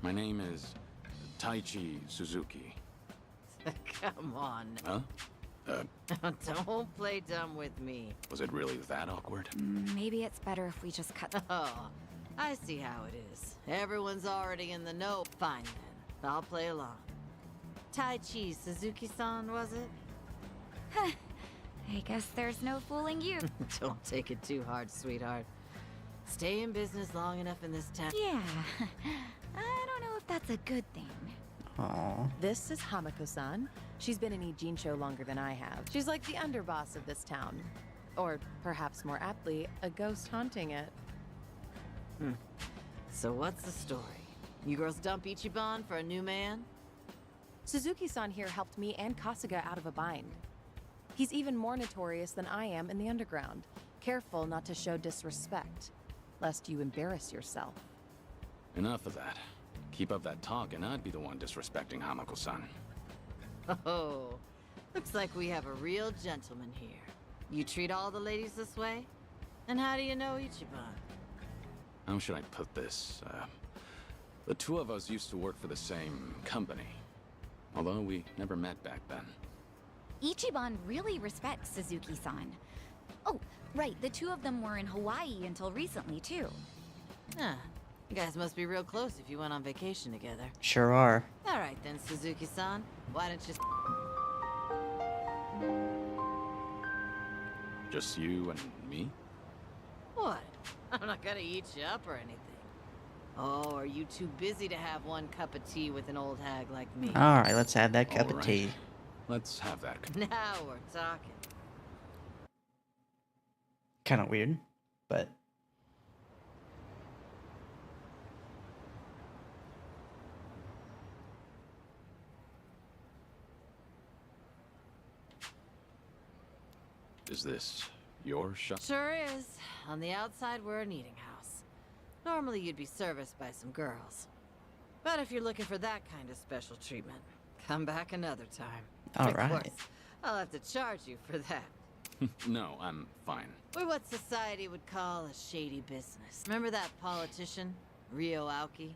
S3: My name is Taichi Suzuki.
S11: Come on.
S3: Huh?
S11: Don't play dumb with me.
S3: Was it really that awkward?
S10: Maybe it's better if we just cut.
S11: Oh, I see how it is. Everyone's already in the know. Fine then. I'll play along. Taichi Suzuki-san, was it?
S10: I guess there's no fooling you.
S11: Don't take it too hard, sweetheart. Stay in business long enough in this town.
S10: Yeah. I don't know if that's a good thing.
S1: Aww.
S6: This is Hamako-san. She's been in Ijincho longer than I have. She's like the underboss of this town. Or perhaps more aptly, a ghost haunting it.
S11: So what's the story? You girls dump Ichiban for a new man?
S6: Suzuki-san here helped me and Kasuga out of a bind. He's even more notorious than I am in the underground. Careful not to show disrespect, lest you embarrass yourself.
S3: Enough of that. Keep up that talk and I'd be the one disrespecting Hamako-san.
S11: Oh, looks like we have a real gentleman here. You treat all the ladies this way? And how do you know Ichiban?
S3: How should I put this? The two of us used to work for the same company. Although we never met back then.
S10: Ichiban really respects Suzuki-san. Oh, right, the two of them were in Hawaii until recently, too.
S11: Huh. You guys must be real close if you went on vacation together.
S1: Sure are.
S11: All right then, Suzuki-san. Why don't you...
S3: Just you and me?
S11: What? I'm not gonna eat you up or anything. Oh, are you too busy to have one cup of tea with an old hag like me?
S1: Alright, let's have that cup of
S3: Alright.
S1: tea.
S3: Let's have that.
S11: Now we're talking.
S1: Kind of weird, but
S3: Is this your shop?
S11: Sure is. On the outside, we're an eating house. Normally, you'd be serviced by some girls. But if you're looking for that kind of special treatment, come back another time.
S1: All
S11: Of
S1: right.
S11: course, I'll have to charge you for that.
S3: No, I'm fine.
S11: We're what society would call a shady business. Remember that politician, Ryo Aoki?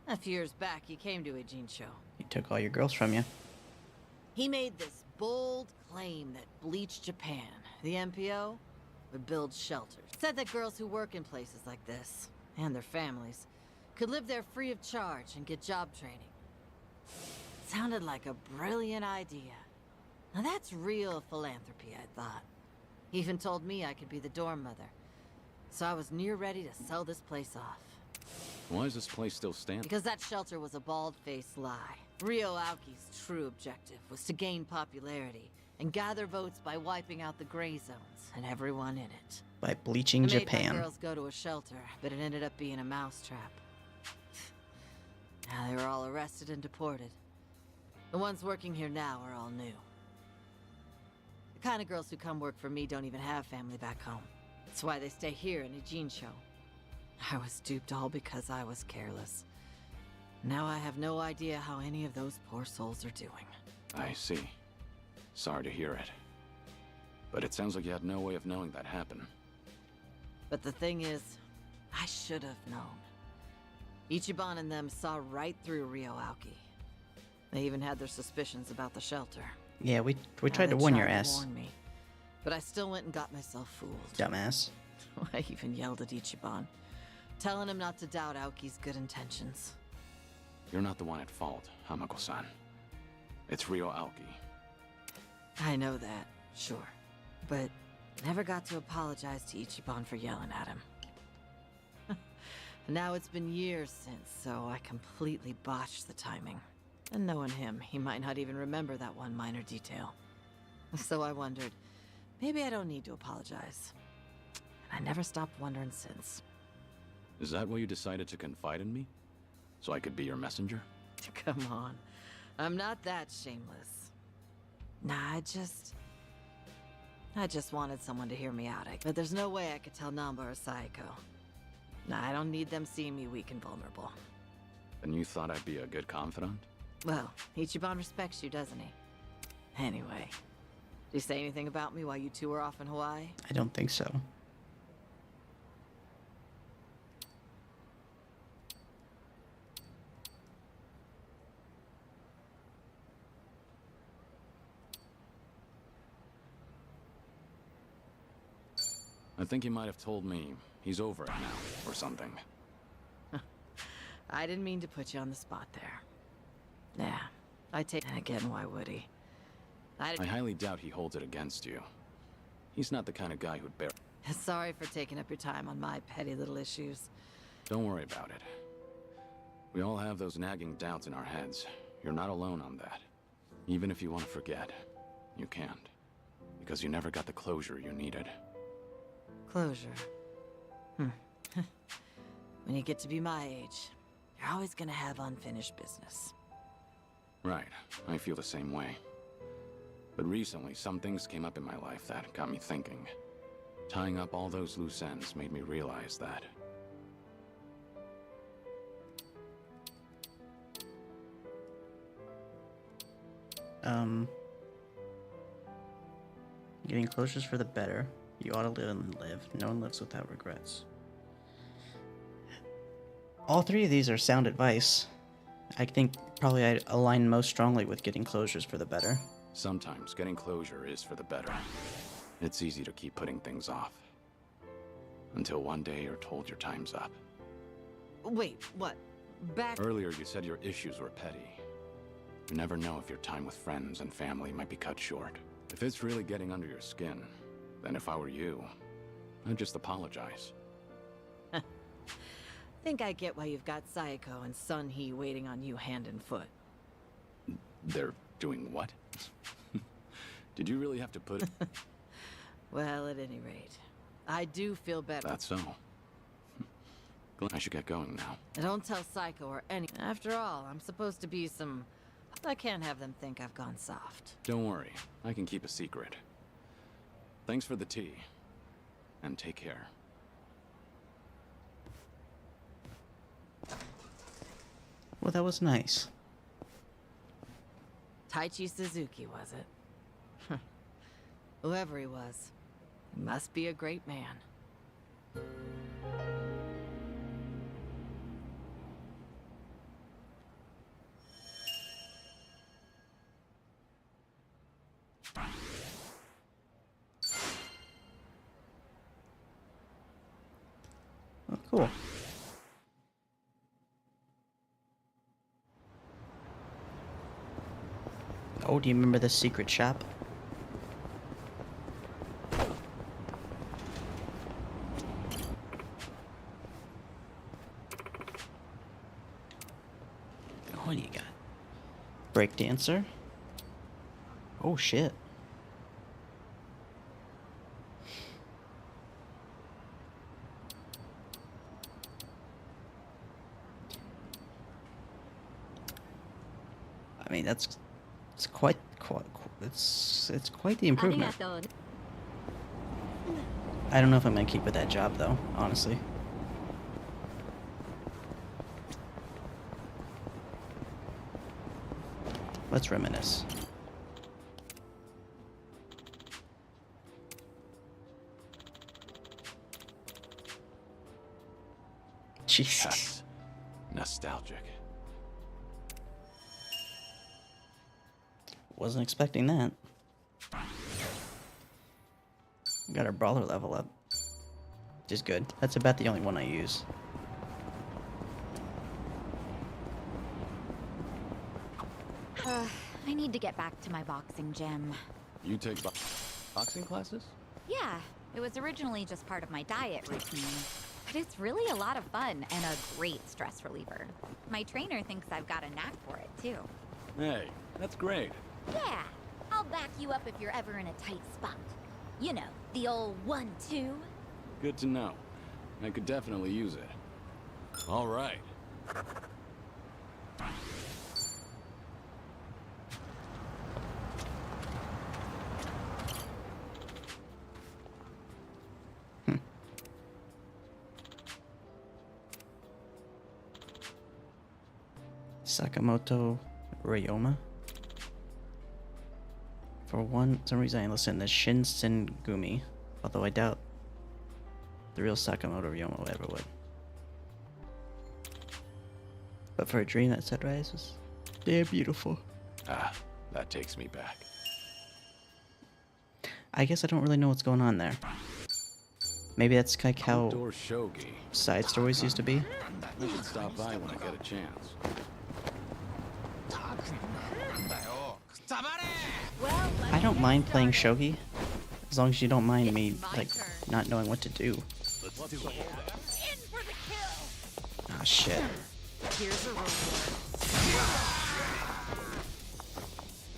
S11: A few years back, he came to Ijincho.
S1: he took all your girls from you.
S11: He made this bold claim that Bleach Japan, the MPO, would build shelters. Said that girls who work in places like this, and their families, could live there free of charge and get job training. Sounded like a brilliant idea. Now that's real philanthropy, I thought. He even told me I could be the dorm mother. So I was near ready to sell this place off.
S3: Why is this place still standing?
S11: Because that shelter was a bald-faced lie. Rio Aoki's true objective was to gain popularity and gather votes by wiping out the gray zones and everyone in it.
S1: By bleaching
S11: It made
S1: Japan.
S11: my girls go to a shelter, but it ended up being a mousetrap. Now they were all arrested and deported. The ones working here now are all new. The kind of girls who come work for me don't even have family back home. That's why they stay here in Ijincho. I was duped all because I was careless. Now I have no idea how any of those poor souls are doing.
S3: I see. Sorry to hear it. But it sounds like you had no way of knowing that happened.
S11: But the thing is, I should have known. Ichiban and them saw right through Rio Aoki. They even had their suspicions about the shelter.
S1: Yeah, we
S11: Now,
S1: tried
S11: they
S1: to warn your
S11: tried to
S1: ass,
S11: warn me, but I still went and got myself fooled.
S1: dumbass.
S11: I even yelled at Ichiban, telling him not to doubt Aoki's good intentions.
S3: You're not the one at fault, Hamako-san. It's Rio Aoki.
S11: I know that, sure. But never got to apologize to Ichiban for yelling at him. Now it's been years since, so I completely botched the timing. And knowing him, he might not even remember that one minor detail. So I wondered, maybe I don't need to apologize. And I never stopped wondering since.
S3: Is that why you decided to confide in me? So I could be your messenger?
S11: Come on. I'm not that shameless. Nah, I just wanted someone to hear me out. But there's no way I could tell Namba or Saeko. Nah, I don't need them seeing me weak and vulnerable.
S3: And you thought I'd be a good confidant?
S11: Well, Ichiban respects you, doesn't he? Anyway, did he say anything about me while you two were off in Hawaii?
S1: I don't think so.
S3: I think he might have told me he's over it now, or something.
S11: I didn't mean to put you on the spot there. Yeah, I take... And again, why would he?
S3: I highly doubt he holds it against you. He's not the kind of guy who'd bear...
S11: Sorry for taking up your time on my petty little issues.
S3: Don't worry about it. We all have those nagging doubts in our heads. You're not alone on that. Even if you want to forget, you can't. Because you never got the closure you needed.
S11: Closure. When you get to be my age, you're always gonna have unfinished business.
S3: Right, I feel the same way. But recently, some things came up in my life that got me thinking. Tying up all those loose ends made me realize that.
S1: Getting closures for the better. You ought to live and live. No one lives without regrets. All three of these are sound advice. I think probably I align most strongly with getting closures for the better.
S3: Sometimes getting closure is for the better. It's easy to keep putting things off. Until one day you're told your time's up.
S11: Wait, what? Back...
S3: Earlier you said your issues were petty. You never know if your time with friends and family might be cut short. If it's really getting under your skin, then if I were you, I'd just apologize.
S11: Think I get why you've got Saeko and Sun Hee waiting on you hand and foot.
S3: They're doing what? Did you really have to put it?
S11: Well, at any rate, I do feel better.
S3: That's so. I should get going now.
S11: Don't tell Saeko or any... After all, I'm supposed to be some... I can't have them think I've gone soft.
S3: Don't worry, I can keep a secret. Thanks for the tea. And take care.
S1: Well, that was nice.
S11: Taichi Suzuki, was it? Whoever he was, he must be a great man.
S1: Oh, cool. Oh, do you remember the secret shop? What do you got? Breakdancer. Oh shit. I mean, it's quite it's quite the improvement. I don't know if I'm gonna keep with that job though, honestly. Let's reminisce. Jesus.
S3: Yes. Nostalgic.
S1: Wasn't expecting that. Got our brawler level up. Which is good. That's about the only one I use.
S10: I need to get back to my boxing gym.
S3: You take boxing classes?
S10: Yeah, it was originally just part of my diet routine. But it's really a lot of fun and a great stress reliever. My trainer thinks I've got a knack for it, too.
S3: Hey, that's great.
S10: Yeah, I'll back you up if you're ever in a tight spot. You know, the old 1-2.
S3: Good to know. I could definitely use it. All right.
S1: Sakamoto Ryoma. For some reason I listened to Shinsengumi, although I doubt the real Sakamoto Ryoma ever would. But for a dream that sunrise was damn beautiful.
S3: Ah, that takes me back.
S1: I guess I don't really know what's going on there. Maybe that's like how
S3: Outdoor shogi.
S1: side stories used to be.
S3: I should stop by when I get a chance.
S1: I don't mind playing shogi, as long as you don't mind me like not knowing what to do.
S2: Let's do it.
S1: Ah, shit.
S6: Here's a reward.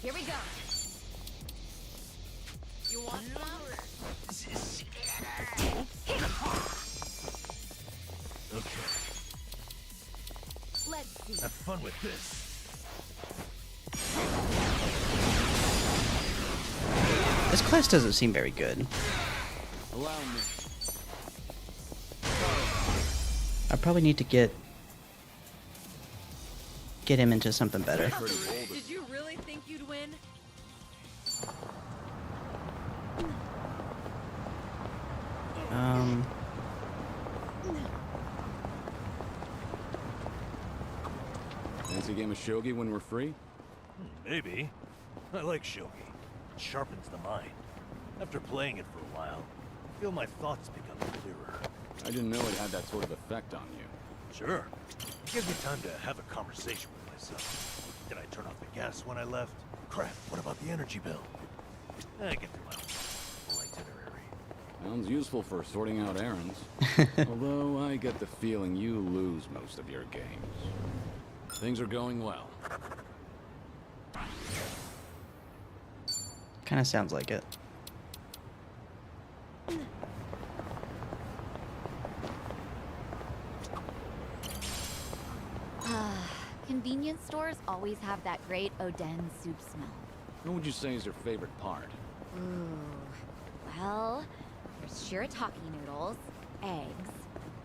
S6: Here we go. You want
S2: Okay.
S6: Let's see.
S2: Have fun with this.
S1: This class doesn't seem very good.
S3: Allow me.
S1: I probably need to get him into something better.
S6: Did you really think you'd win?
S3: Fancy game of shogi when we're free?
S2: Maybe. I like shogi. It sharpens the mind. After playing it for a while, I feel my thoughts become clearer.
S3: I didn't know it had that sort of effect on you.
S2: Sure. It gives me time to have a conversation with myself. Did I turn off the gas when I left? Crap, what about the energy bill? I get through my whole itinerary.
S3: Sounds useful for sorting out errands. Although I get the feeling you lose most of your games. Things are going well.
S1: Kind of sounds like it.
S10: Convenience stores always have that great Oden soup smell.
S3: What would you say is your favorite part?
S10: Ooh. Well, there's shirataki noodles, eggs,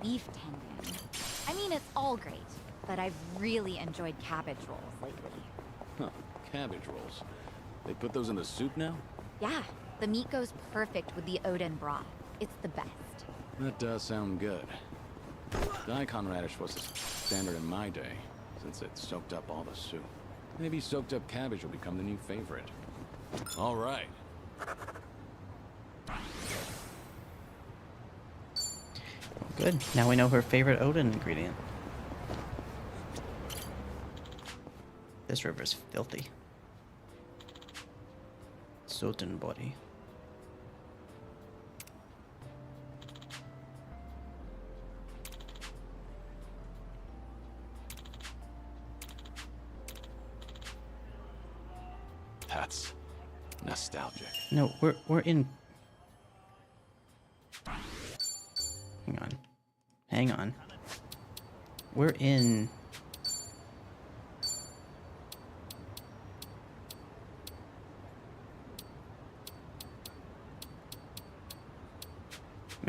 S10: beef tendon. I mean, it's all great, but I've really enjoyed cabbage rolls lately.
S3: Huh, cabbage rolls. They put those in the soup now?
S10: Yeah, the meat goes perfect with the Oden broth. It's the best.
S3: That does sound good. Daikon radish was the standard in my day, since it soaked up all the soup. Maybe soaked up cabbage will become the new favorite. All right.
S1: Good. Now we know her favorite Oden ingredient. This river is filthy. Soten body. No, we're in. Hang on. Hang on. We're in.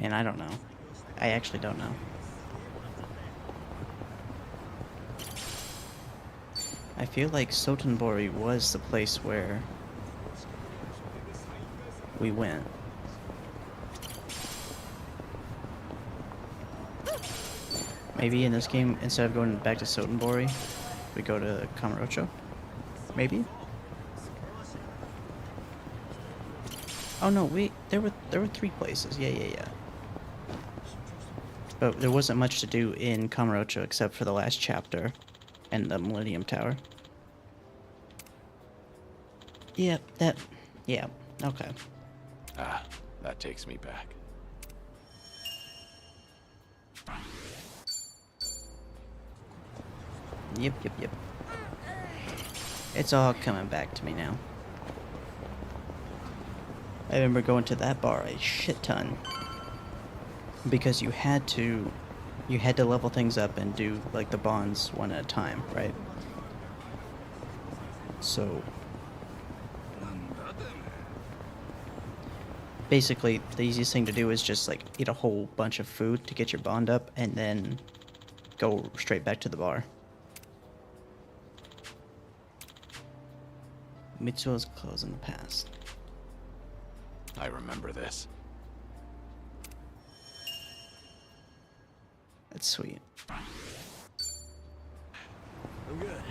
S1: Man, I don't know. I actually don't know. I feel like Sotenbori was the place where we went. Maybe in this game, instead of going back to Sotenbori, we go to Kamurocho? Maybe? Oh no, there were 3 places. Yeah. But there wasn't much to do in Kamurocho except for the last chapter and the Millennium Tower. Yeah, okay.
S3: Ah, that takes me back.
S1: Yep. It's all coming back to me now. I remember going to that bar a shit ton. Because you had to level things up and do like the bonds one at a time, right? So basically the easiest thing to do is just like eat a whole bunch of food to get your bond up and then go straight back to the bar. Mitsuo's clothes in the past.
S3: I remember this.
S1: That's sweet.
S2: I'm good.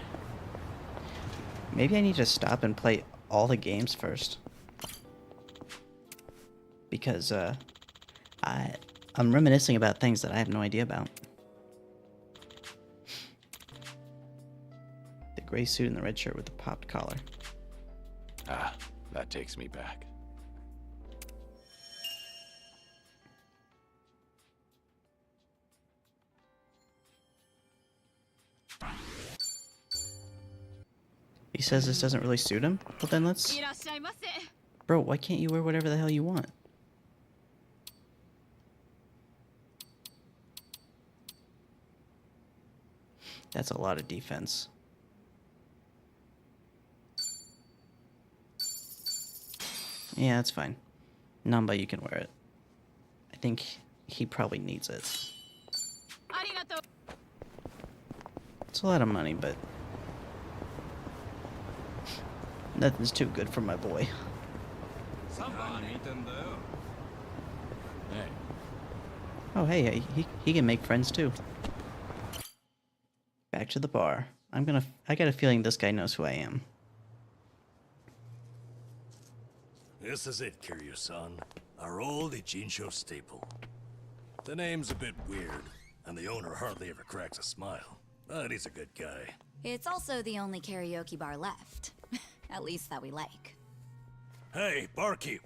S1: Maybe I need to stop and play all the games first. Because, I'm reminiscing about things that I have no idea about. The gray suit and the red shirt with the popped collar.
S3: Ah, that takes me back.
S1: He says this doesn't really suit him? Well then let's... Bro, why can't you wear whatever the hell you want? That's a lot of defense. Yeah, that's fine. Namba, you can wear it. I think he probably needs it. It's a lot of money, but... nothing's too good for my boy.
S3: Hey.
S1: Oh, hey, he can make friends too. Back to the bar. I got a feeling this guy knows who I am.
S2: This is it, Kiryu-san. Our old Ichinsho staple. The name's a bit weird, and the owner hardly ever cracks a smile. But he's a good guy.
S10: It's also the only karaoke bar left. At least that we like.
S2: Hey, barkeep.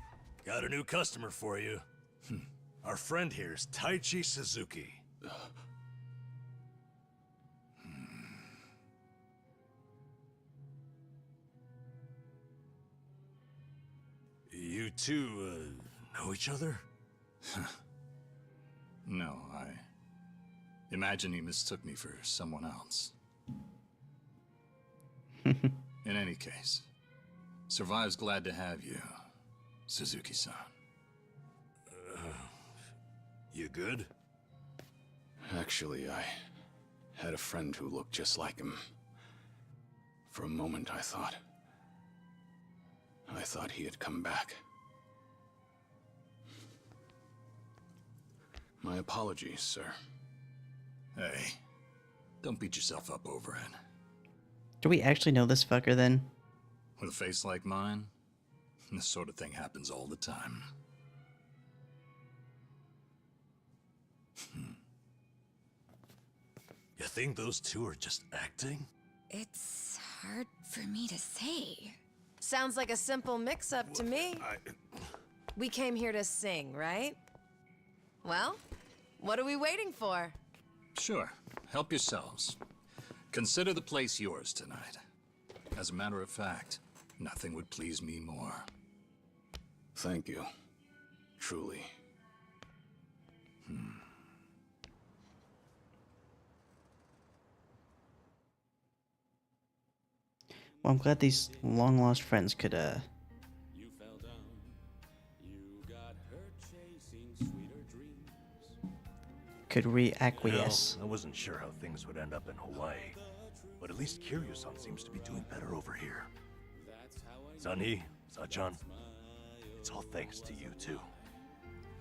S2: Got a new customer for you. Our friend here's Taichi Suzuki. You two, know each other?
S12: No, I imagine he mistook me for someone else. In any case, Survive's glad to have you, Suzuki-san.
S2: You good?
S3: Actually, I had a friend who looked just like him. For a moment, I thought he had come back. My apologies, sir.
S12: Hey, don't beat yourself up over it.
S1: Do we actually know this fucker then?
S12: With a face like mine, this sort of thing happens all the time.
S2: You think those two are just acting?
S10: It's hard for me to say.
S6: Sounds like a simple mix-up to me. We came here to sing, right? Well, what are we waiting for?
S12: Sure, help yourselves. Consider the place yours tonight. As a matter of fact, nothing would please me more.
S3: Thank you. Truly.
S1: Well, I'm glad these long-lost friends could reacquiesce.
S2: Well, I wasn't sure how things would end up in Hawaii, but at least Kiryu-san seems to be doing better over here. Sunny, Sachan, it's all thanks to you two.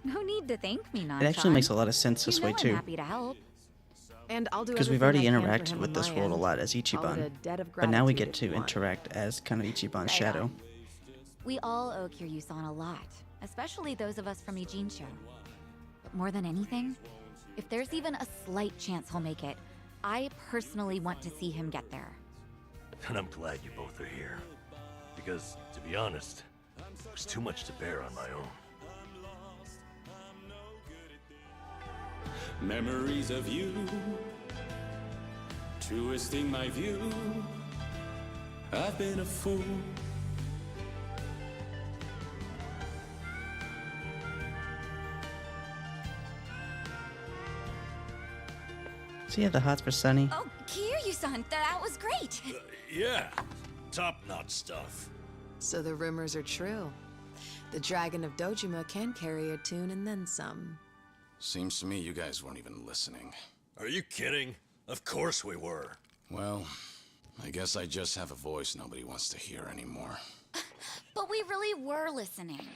S10: No need to thank me, Nachan.
S1: It actually makes a lot of sense this way
S10: I'm
S1: too.
S10: happy to help.
S6: And I'll do
S1: Because we've
S6: everything
S1: already
S6: I can for
S1: interacted
S6: him
S1: with
S6: on
S1: this
S6: my
S1: world a
S6: end.
S1: lot as
S6: Call it
S1: Ichiban,
S6: a debt of
S1: but now we
S6: gratitude
S1: get
S6: if you
S1: to
S6: want.
S1: interact as kind of Ichiban's
S10: Right
S1: shadow.
S10: on. We all owe Kiryu-san a lot, especially those of us from Ijincho. But more than anything, if there's even a slight chance he'll make it, I personally want to see him get there.
S2: And I'm glad you both are here. Because, to be honest, there's too much to bear on my own.
S13: Memories of you, twisting my view. I've been a fool.
S1: So yeah, the hots for Sunny.
S10: Oh, Kiryu-san, that was great.
S12: Yeah, top-notch stuff.
S5: So the rumors are true. The Dragon of Dojima can carry a tune and then some.
S3: Seems to me you guys weren't even listening.
S12: Are you kidding? Of course we were.
S3: Well, I guess I just have a voice nobody wants to hear anymore.
S10: But we really were listening.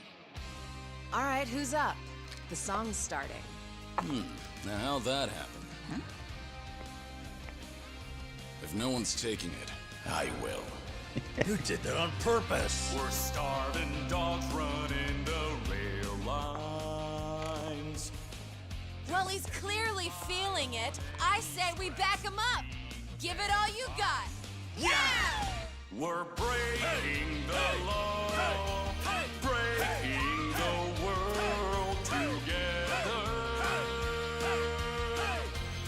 S5: All right, who's up? The song's starting.
S3: Now how'd that happen?
S10: Huh?
S3: If no one's taking it, I will.
S12: You did that on purpose.
S13: We're starving dogs running the rail lines.
S14: Well, he's clearly feeling it. I said we back him up. Give it all you got. Yeah!
S13: We're breaking the law, breaking the world together.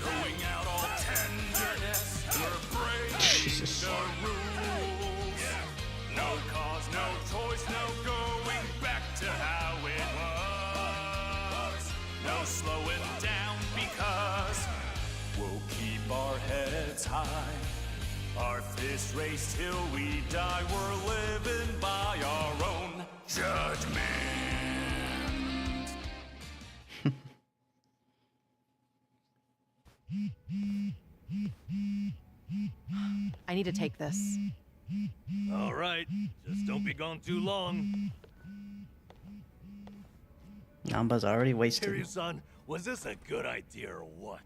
S13: Going out all tenderness, we're breaking the rules. No cause, no choice, no going back to how it was. No slowing down because we'll keep our heads high. Our fist raised till we die. We're living by our own judgment.
S6: I need to take this.
S2: All right, just don't be gone too long.
S1: Namba's already wasted.
S2: Kiryu-san, was this a good idea or what?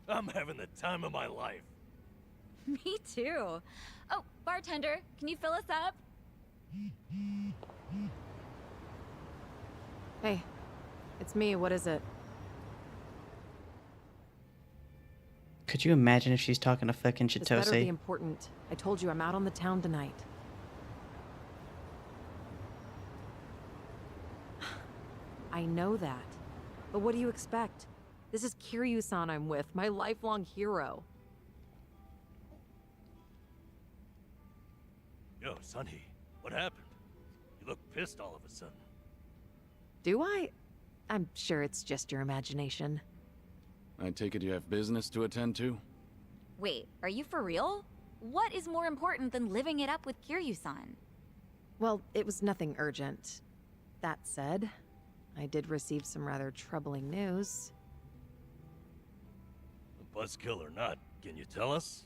S2: I'm having the time of my life.
S10: Me too. Oh, bartender, can you fill us up?
S6: Hey, it's me. What is it?
S1: Could you imagine if she's talking to fucking
S6: This better be
S1: Chitose?
S6: important. I told you I'm out on the town tonight. I know that. But what do you expect? This is Kiryu-san I'm with, my lifelong hero.
S2: Yo, Sunny, what happened? You look pissed all of a sudden.
S6: Do I? I'm sure it's just your imagination.
S3: I take it you have business to attend to?
S10: Wait, are you for real? What is more important than living it up with Kiryu-san?
S6: Well, it was nothing urgent. That said, I did receive some rather troubling news.
S2: Buzzkill or not, can you tell us?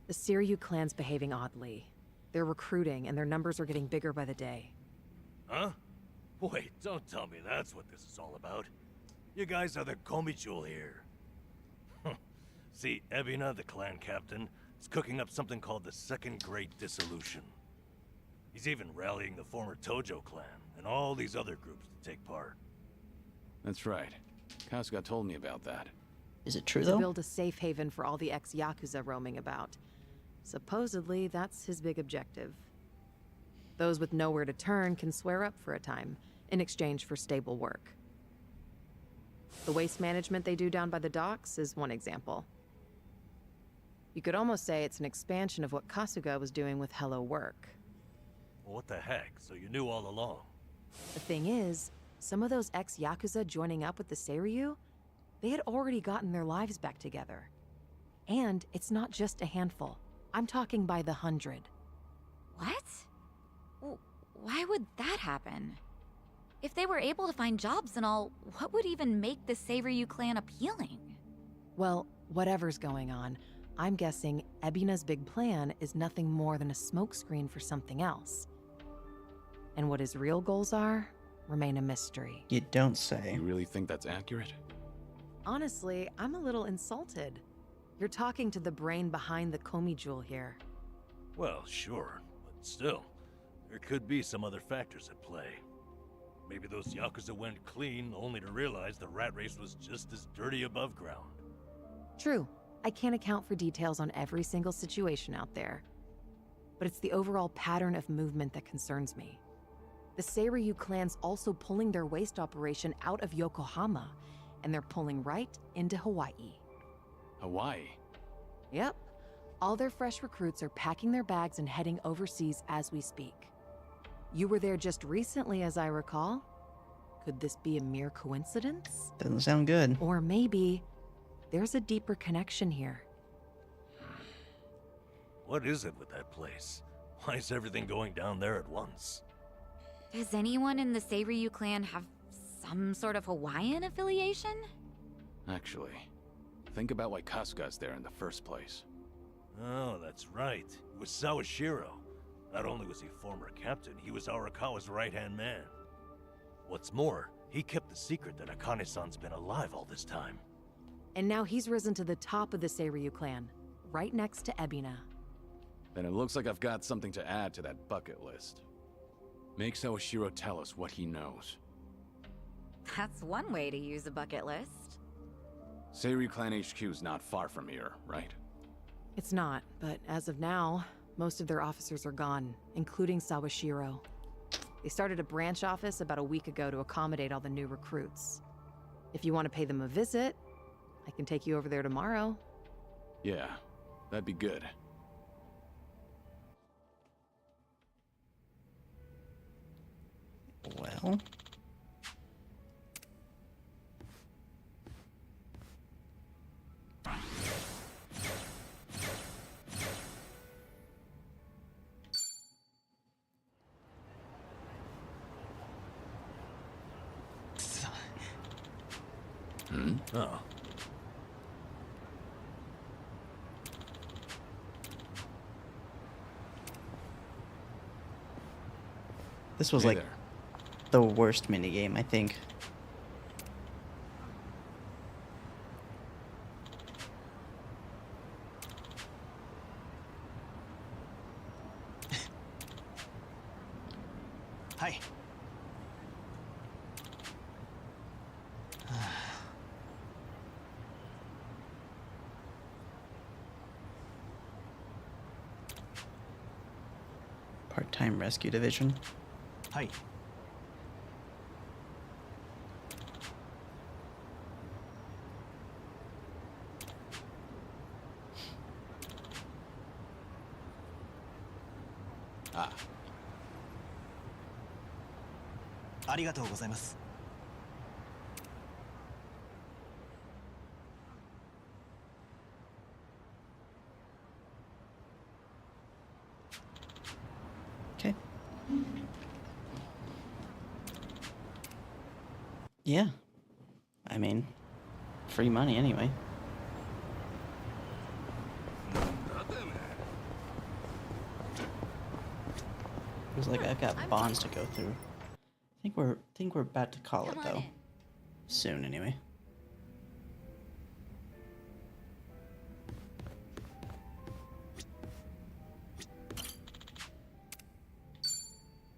S6: The Siryu clan's behaving oddly. They're recruiting, and their numbers are getting bigger by the day.
S2: Huh? Wait, don't tell me that's what this is all about. You guys are the Komi-jewel here. See, Ebina, the clan captain, is cooking up something called the Second Great Dissolution. He's even rallying the former Tojo clan and all these other groups to take part.
S3: That's right. Kasuga told me about that.
S1: Is it true
S6: To
S1: though?
S6: build a safe haven for all the ex-Yakuza roaming about. Supposedly, that's his big objective. Those with nowhere to turn can swear up for a time, in exchange for stable work. The waste management they do down by the docks is one example. You could almost say it's an expansion of what Kasuga was doing with Hello Work.
S2: Well, what the heck? So you knew all along?
S6: The thing is, some of those ex-Yakuza joining up with the Seiryu, they had already gotten their lives back together. And it's not just a handful. I'm talking by the 100.
S10: What? Why would that happen? If they were able to find jobs and all, what would even make the Seiryu clan appealing?
S6: Well, whatever's going on, I'm guessing Ebina's big plan is nothing more than a smokescreen for something else. And what his real goals are remain a mystery.
S1: You don't say.
S3: You really think that's accurate?
S6: Honestly, I'm a little insulted. You're talking to the brain behind the Komi jewel here.
S2: Well, sure, but still, there could be some other factors at play. Maybe those Yakuza went clean, only to realize the rat race was just as dirty above ground.
S6: True, I can't account for details on every single situation out there. But it's the overall pattern of movement that concerns me. The Seiryu clan's also pulling their waste operation out of Yokohama, and they're pulling right into Hawaii.
S3: Hawaii?
S6: Yep. All their fresh recruits are packing their bags and heading overseas as we speak. You were there just recently, as I recall. Could this be a mere coincidence?
S1: Doesn't sound good.
S6: Or maybe there's a deeper connection here.
S2: What is it with that place? Why is everything going down there at once?
S10: Does anyone in the Seiryu clan have some sort of Hawaiian affiliation?
S3: Actually, think about why Kasuga's there in the first place.
S2: Oh, that's right. It was Sawashiro. Not only was he former captain, he was Arakawa's right-hand man. What's more, he kept the secret that Akane-san's been alive all this time.
S6: And now he's risen to the top of the Seiryu clan, right next to Ebina.
S3: Then it looks like I've got something to add to that bucket list. Make Sawashiro tell us what he knows.
S10: That's one way to use a bucket list.
S3: Seiryu Clan HQ's not far from here, right?
S6: It's not, but as of now, most of their officers are gone, including Sawashiro. They started a branch office about a week ago to accommodate all the new recruits. If you want to pay them a visit, I can take you over there tomorrow.
S3: Yeah, that'd be good.
S1: Well...
S2: Oh.
S1: This was
S3: Hey
S1: like
S3: there.
S1: the worst minigame, I think.
S9: Hi.
S1: Part-time rescue division.
S9: Hi.
S3: Ah,
S9: ありがとうございます。
S1: Okay. Yeah. I mean, free money anyway. Feels like I've got bonds to go through. Think we're about to call it
S10: Come on
S1: though.
S10: in.
S1: Soon anyway.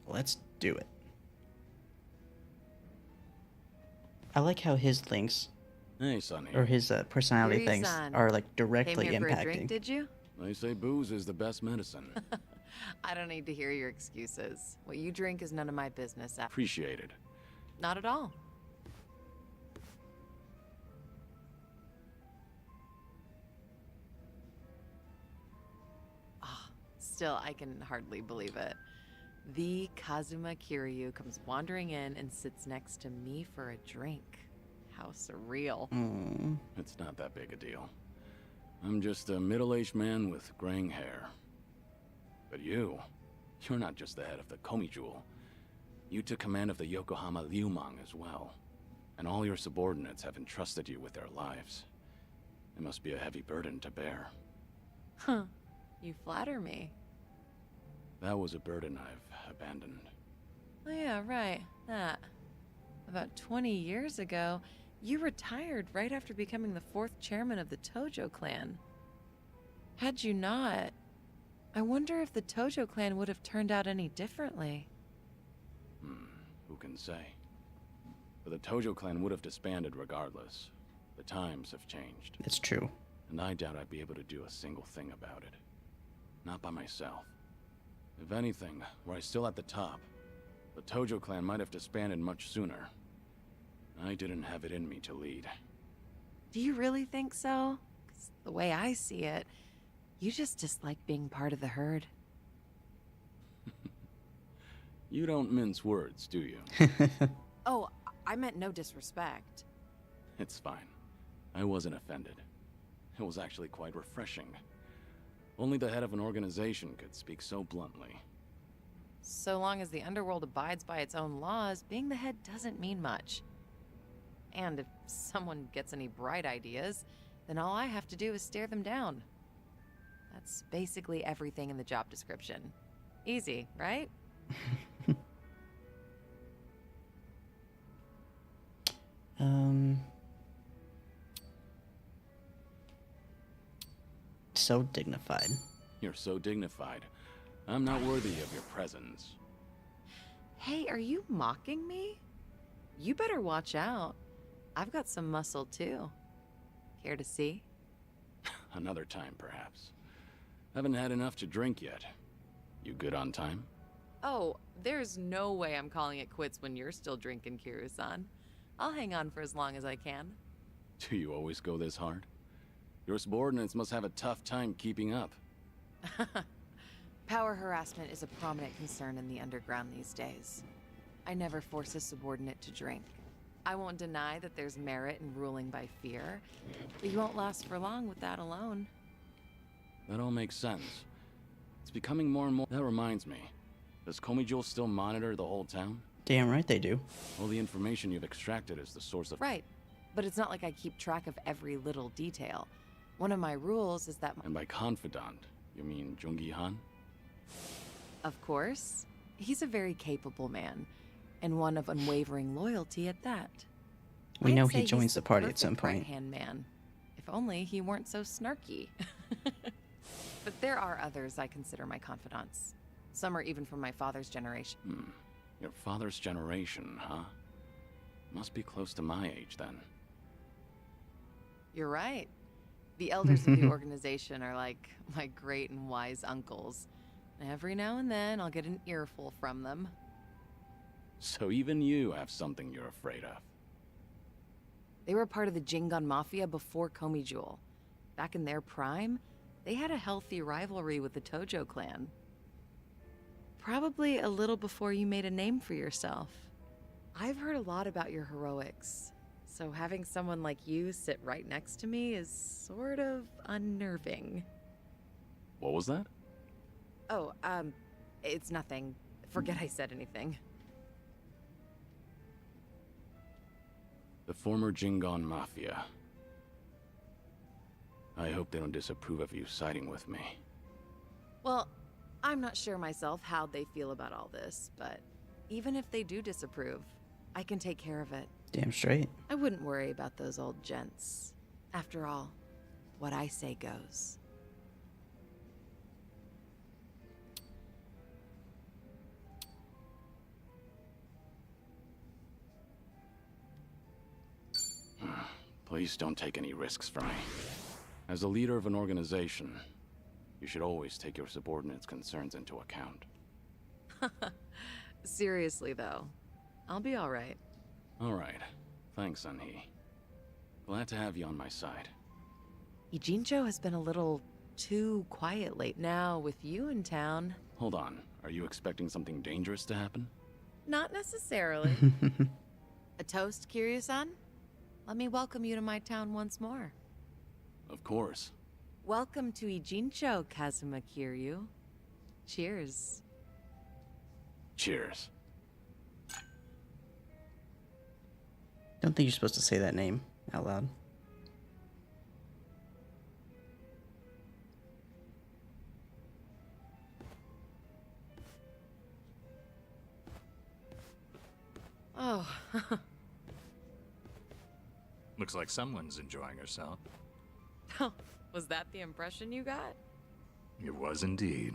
S1: Let's do it. I like how his links
S3: hey, Sonny.
S1: or his personality things
S6: Ryu-san.
S1: are like
S6: Came
S1: directly
S6: here for a drink,
S1: impacting.
S6: did you?
S3: They say booze is the best medicine.
S6: I don't need to hear your excuses. What you drink is none of my business.
S3: Appreciated.
S6: Not at all. Still, I can hardly believe it. The Kazuma Kiryu comes wandering in and sits next to me for a drink. How surreal.
S3: It's not that big a deal. I'm just a middle-aged man with graying hair. But you're not just the head of the Komi Jewel. You took command of the Yokohama Liumang as well. And all your subordinates have entrusted you with their lives. It must be a heavy burden to bear.
S6: Huh. You flatter me.
S3: That was a burden I've abandoned.
S6: Oh yeah, right. That. About 20 years ago, you retired right after becoming the 4th chairman of the Tojo clan. Had you not, I wonder if the Tojo clan would have turned out any differently.
S3: Who can say? But the Tojo clan would have disbanded regardless. The times have changed.
S1: It's true.
S3: And I doubt I'd be able to do a single thing about it. Not by myself. If anything, were I still at the top, the Tojo clan might have disbanded much sooner. I didn't have it in me to lead.
S6: Do you really think so? 'Cause the way I see it, you just dislike being part of the herd.
S3: You don't mince words, do you?
S6: Oh, I meant no disrespect.
S3: It's fine. I wasn't offended. It was actually quite refreshing. Only the head of an organization could speak so bluntly.
S6: So long as the underworld abides by its own laws, being the head doesn't mean much. And if someone gets any bright ideas, then all I have to do is stare them down. That's basically everything in the job description. Easy, right?
S1: So dignified.
S3: You're so dignified. I'm not worthy of your presence.
S6: Hey, are you mocking me? You better watch out. I've got some muscle too. Care to see?
S3: Another time, perhaps. Haven't had enough to drink yet. You good on time?
S6: Oh, there's no way I'm calling it quits when you're still drinking, Kiryu-san. I'll hang on for as long as I can.
S3: Do you always go this hard? Your subordinates must have a tough time keeping up.
S6: Power harassment is a prominent concern in the underground these days. I never force a subordinate to drink. I won't deny that there's merit in ruling by fear, but you won't last for long with that alone.
S3: That all makes sense. It's becoming more and more... That reminds me. Does Komi Jewel still monitor the whole town?
S1: Damn right they do.
S3: All the information you've extracted is the source of...
S6: Right, but it's not like I keep track of every little detail. One of my rules is that...
S3: And by confidant, you mean Jungi-han?
S6: Of course. He's a very capable man, and one of unwavering loyalty at that.
S1: We know
S6: I'd say
S1: he joins
S6: he's
S1: the party at
S6: perfect
S1: some point.
S6: Right-hand man. If only he weren't so snarky. But there are others I consider my confidants. Some are even from my father's generation.
S3: Your father's generation, huh? Must be close to my age, then.
S6: You're right. The elders of the organization are like my great and wise uncles. Every now and then, I'll get an earful from them.
S3: So even you have something you're afraid of.
S6: They were part of the Jingon Mafia before Komi Jewel. Back in their prime, they had a healthy rivalry with the Tojo clan. Probably a little before you made a name for yourself. I've heard a lot about your heroics, so having someone like you sit right next to me is sort of unnerving.
S3: What was that?
S6: Oh, it's nothing. Forget I said anything.
S3: The former Jingon Mafia. I hope they don't disapprove of you siding with me.
S6: Well, I'm not sure myself how they feel about all this, but even if they do disapprove, I can take care of it.
S1: Damn straight.
S6: I wouldn't worry about those old gents. After all, what I say goes.
S3: Please don't take any risks for me. As a leader of an organization, you should always take your subordinates' concerns into account.
S6: Seriously, though, I'll be all right.
S3: All right. Thanks, Sunhee. Glad to have you on my side.
S6: Ijincho has been a little too quiet late now with you in town.
S3: Hold on. Are you expecting something dangerous to happen?
S6: Not necessarily. A toast, Kiryu-san? Let me welcome you to my town once more.
S3: Of course.
S6: Welcome to Ijincho, Kazuma Kiryu. Cheers.
S3: Cheers.
S1: Don't think you're supposed to say that name out loud.
S6: Oh.
S12: Looks like someone's enjoying herself.
S6: Was that the impression you got?
S12: It was indeed.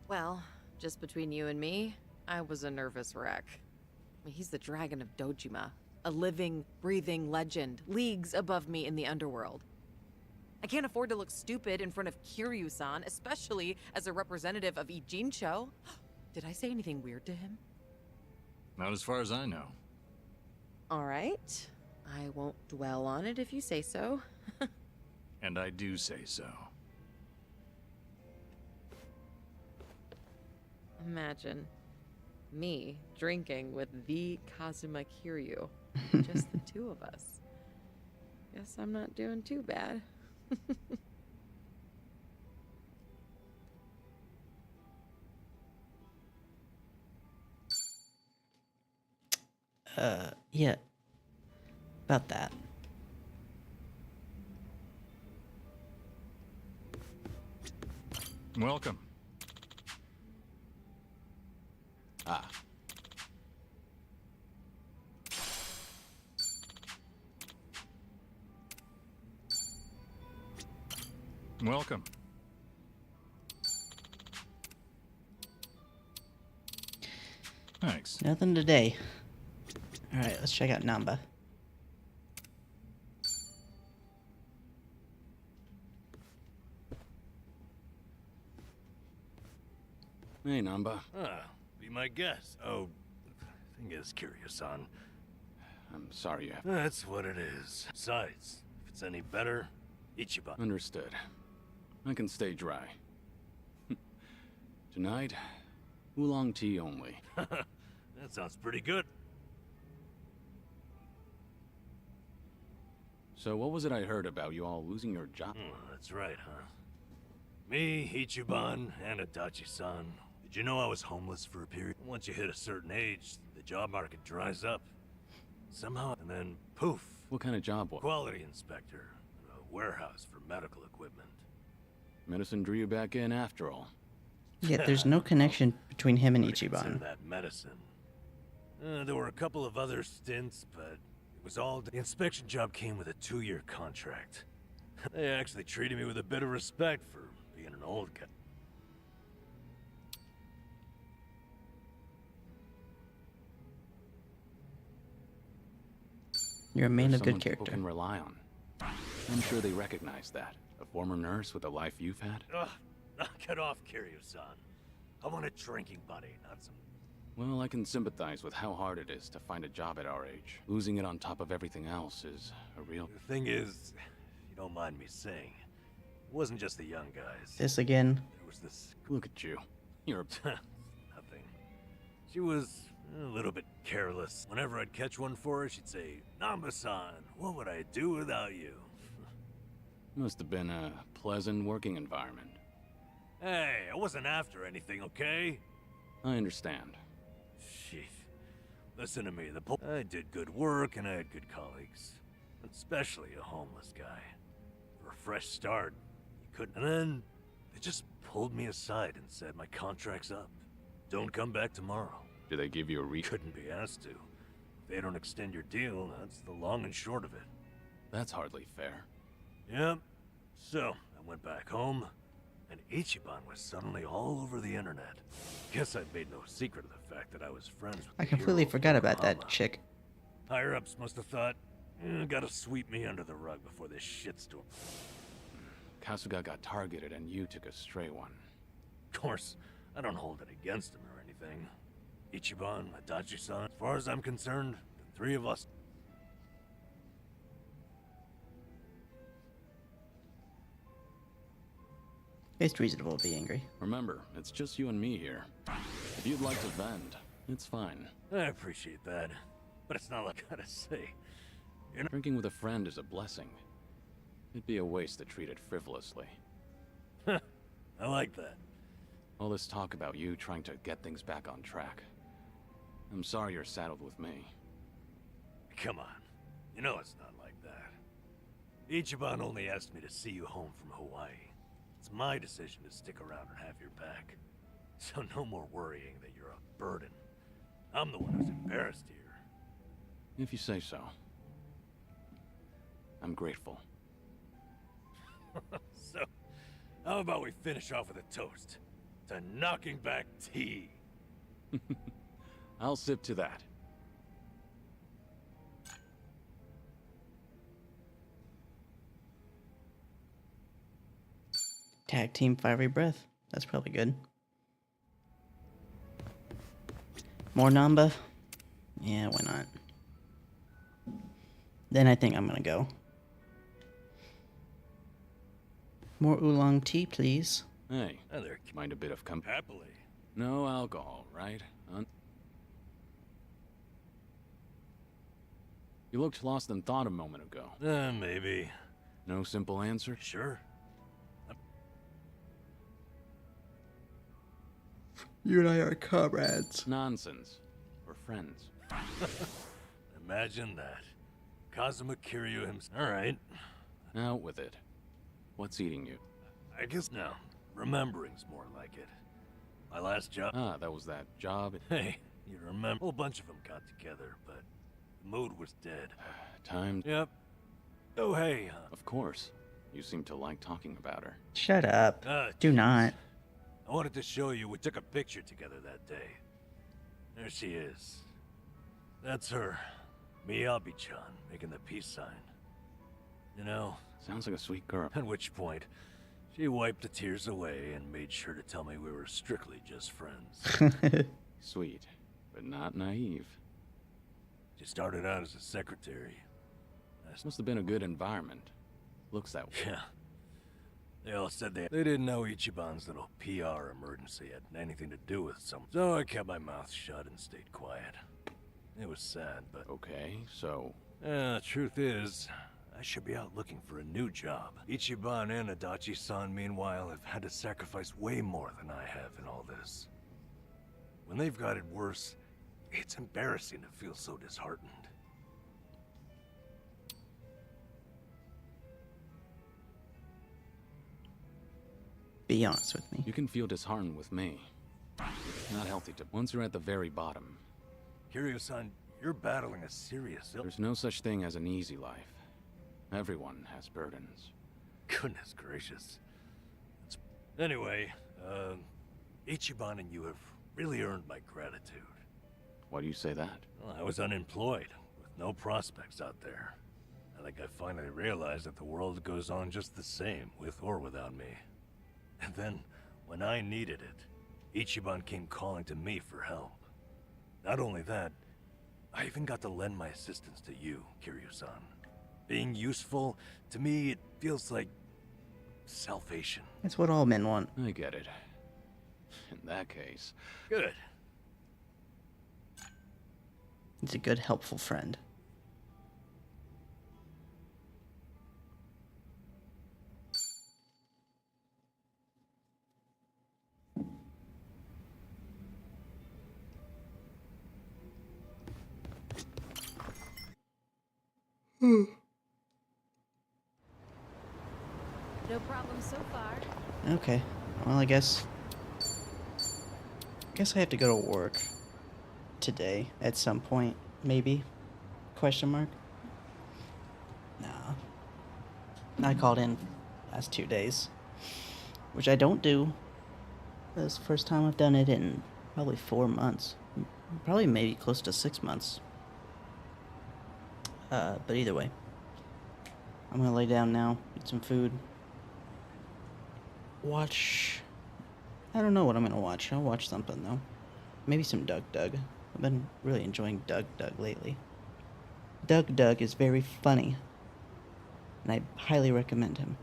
S6: Well, just between you and me, I was a nervous wreck. He's the dragon of Dojima, a living, breathing legend, leagues above me in the underworld. I can't afford to look stupid in front of Kiryu-san, especially as a representative of Ijincho. Did I say anything weird to him?
S12: Not as far as I know.
S6: All right. I won't dwell on it if you say so.
S12: And I do say so.
S6: Imagine me drinking with the Kazuma Kiryu. Just the two of us. Guess I'm not doing too bad.
S1: Yeah. About that.
S12: Welcome.
S3: Ah.
S12: Welcome. Thanks.
S1: Nothing today. Alright, let's check out Namba.
S3: Hey, Namba.
S2: Ah, be my guest. Oh, thing is, Kiryu-san.
S3: I'm sorry you have...
S2: That's what it is. Besides, if it's any better, Ichiban.
S3: Understood. I can stay dry. Tonight, oolong tea only.
S2: That sounds pretty good.
S3: So what was it I heard about you all losing your job?
S2: That's right, huh? Me, Ichiban, and Adachi-san. Did you know I was homeless for a period? Once you hit a certain age, the job market dries up. Somehow, and then poof.
S3: What kind of job was it?
S2: Quality inspector. A warehouse for medical equipment.
S3: Medicine drew you back in after all.
S1: Yeah, there's no connection between him and
S2: Consider
S1: Ichiban.
S2: that medicine. There were a couple of other stints, but it was all... The inspection job came with a 2-year contract. They actually treated me with a bit of respect for being an old guy.
S1: You're a man
S3: There's
S1: of good
S3: someone people
S1: character.
S3: can rely on. I'm sure they recognize that. A former nurse with a life you've had?
S2: Ugh, knock it off, Kiryu-san. I want a drinking buddy, not some...
S3: Well, I can sympathize with how hard it is to find a job at our age. Losing it on top of everything else is a real...
S2: The thing is, if you don't mind me saying, it wasn't just the young guys.
S1: This again.
S2: There was this...
S3: Look at you. You're a...
S2: Nothing. She was a little bit careless. Whenever I'd catch one for her, she'd say, Namba-san, what would I do without you?
S3: Must have been a pleasant working environment.
S2: Hey, I wasn't after anything, okay?
S3: I understand.
S2: Shit. Listen to me, I did good work and I had good colleagues. Especially a homeless guy. For a fresh start, you couldn't... And then, they just pulled me aside and said my contract's up. Don't come back tomorrow.
S3: Did they give you a
S2: Couldn't be asked to. If they don't extend your deal, that's the long and short of it.
S3: That's hardly fair.
S2: Yep. So, I went back home, and Ichiban was suddenly all over the internet. Guess I made no secret of the fact that I was friends with
S1: I
S2: the
S1: completely
S2: hero
S1: forgot about
S2: Yokohama.
S1: that chick.
S2: Higher-ups must have thought, gotta sweep me under the rug before this shitstorm.
S3: Kasuga got targeted and you took a stray one.
S2: Of course, I don't hold it against him or anything. Ichiban, Adachi-san, as far as I'm concerned, the three of us...
S1: It's reasonable to be angry.
S3: Remember, it's just you and me here. If you'd like to vent, it's fine.
S2: I appreciate that, but it's not like I gotta say.
S3: Drinking with a friend is a blessing. It'd be a waste to treat it frivolously.
S2: I like that.
S3: All this talk about you trying to get things back on track. I'm sorry you're saddled with me.
S2: Come on. You know it's not like that. Ichiban only asked me to see you home from Hawaii. It's my decision to stick around and have your back. So no more worrying that you're a burden. I'm the one who's embarrassed here.
S3: If you say so. I'm grateful.
S2: So, how about we finish off with a toast to knocking back tea?
S3: I'll sip to that.
S1: Tag team fiery breath. That's probably good. More Namba? Yeah, why not? Then I think I'm gonna go. More oolong tea, please.
S3: Hey,
S2: Hi there.
S3: mind a bit of
S2: Happily.
S3: No alcohol, right? You looked lost in thought a moment ago.
S2: Maybe.
S3: No simple answer?
S2: Sure.
S1: You and I are comrades.
S3: Nonsense. We're friends.
S2: Imagine that. Kazuma Kiryu himself. Alright.
S3: Out with it. What's eating you?
S2: I guess now. Remembering's more like it. My last job.
S3: Ah, that was that job.
S2: Hey, you remember? A whole bunch of them got together, but the mood was dead.
S3: Time.
S2: Yep. Oh, hey.
S3: Of course. You seem to like talking about her.
S1: Shut up. Do not.
S2: I wanted to show you we took a picture together that day. There she is. That's her. Miyabi-chan, making the peace sign. You know...
S3: Sounds like a sweet girl.
S2: At which point, she wiped the tears away and made sure to tell me we were strictly just friends.
S3: Sweet, but not naive.
S2: She started out as a secretary.
S3: Must have been a good environment. Looks that way.
S2: Yeah. They all said they didn't know Ichiban's little PR emergency had anything to do with something. So I kept my mouth shut and stayed quiet. It was sad, but...
S3: Okay, so...
S2: truth is, I should be out looking for a new job. Ichiban and Adachi-san, meanwhile, have had to sacrifice way more than I have in all this. When they've got it worse, it's embarrassing to feel so disheartened.
S1: Be honest with me.
S3: You can feel disheartened with me. It's not healthy to... Once you're at the very bottom...
S2: Kiryu-san, you're battling a serious
S3: There's no such thing as an easy life. Everyone has burdens.
S2: Goodness gracious. Anyway, Ichiban and you have really earned my gratitude.
S3: Why do you say that?
S2: Well, I was unemployed, with no prospects out there. I think I finally realized that the world goes on just the same, with or without me. And then, when I needed it, Ichiban came calling to me for help. Not only that, I even got to lend my assistance to you, Kiryu-san. Being useful, to me, it feels like salvation.
S1: That's what all men want.
S3: I get it. In that case...
S2: Good.
S1: He's a good, helpful friend.
S6: No problem so far.
S1: Okay. Well, I guess I have to go to work today at some point, maybe? Question mark? Nah. I called in last 2 days, which I don't do. This is the first time I've done it in probably 4 months. Probably maybe close to 6 months. But either way, I'm gonna lay down now, eat some food. Watch... I don't know what I'm gonna watch. I'll watch something, though. Maybe some Doug Doug. I've been really enjoying Doug Doug lately. Doug Doug is very funny. And I highly recommend him.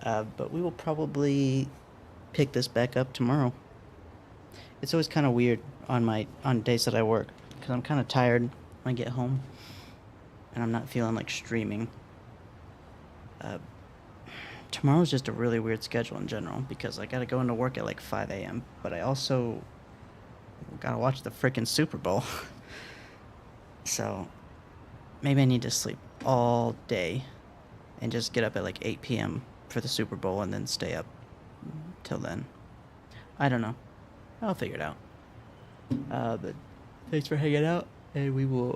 S1: But we will probably pick this back up tomorrow. It's always kind of weird on days that I work, because I'm kind of tired when I get home, and I'm not feeling like streaming. Tomorrow's just a really weird schedule in general, because I gotta go into work at like 5 a.m., but I also gotta watch the freaking Super Bowl. So maybe I need to sleep all day and just get up at like 8 p.m. for the Super Bowl and then stay up till then. I don't know. I'll figure it out. But thanks for hanging out, and we will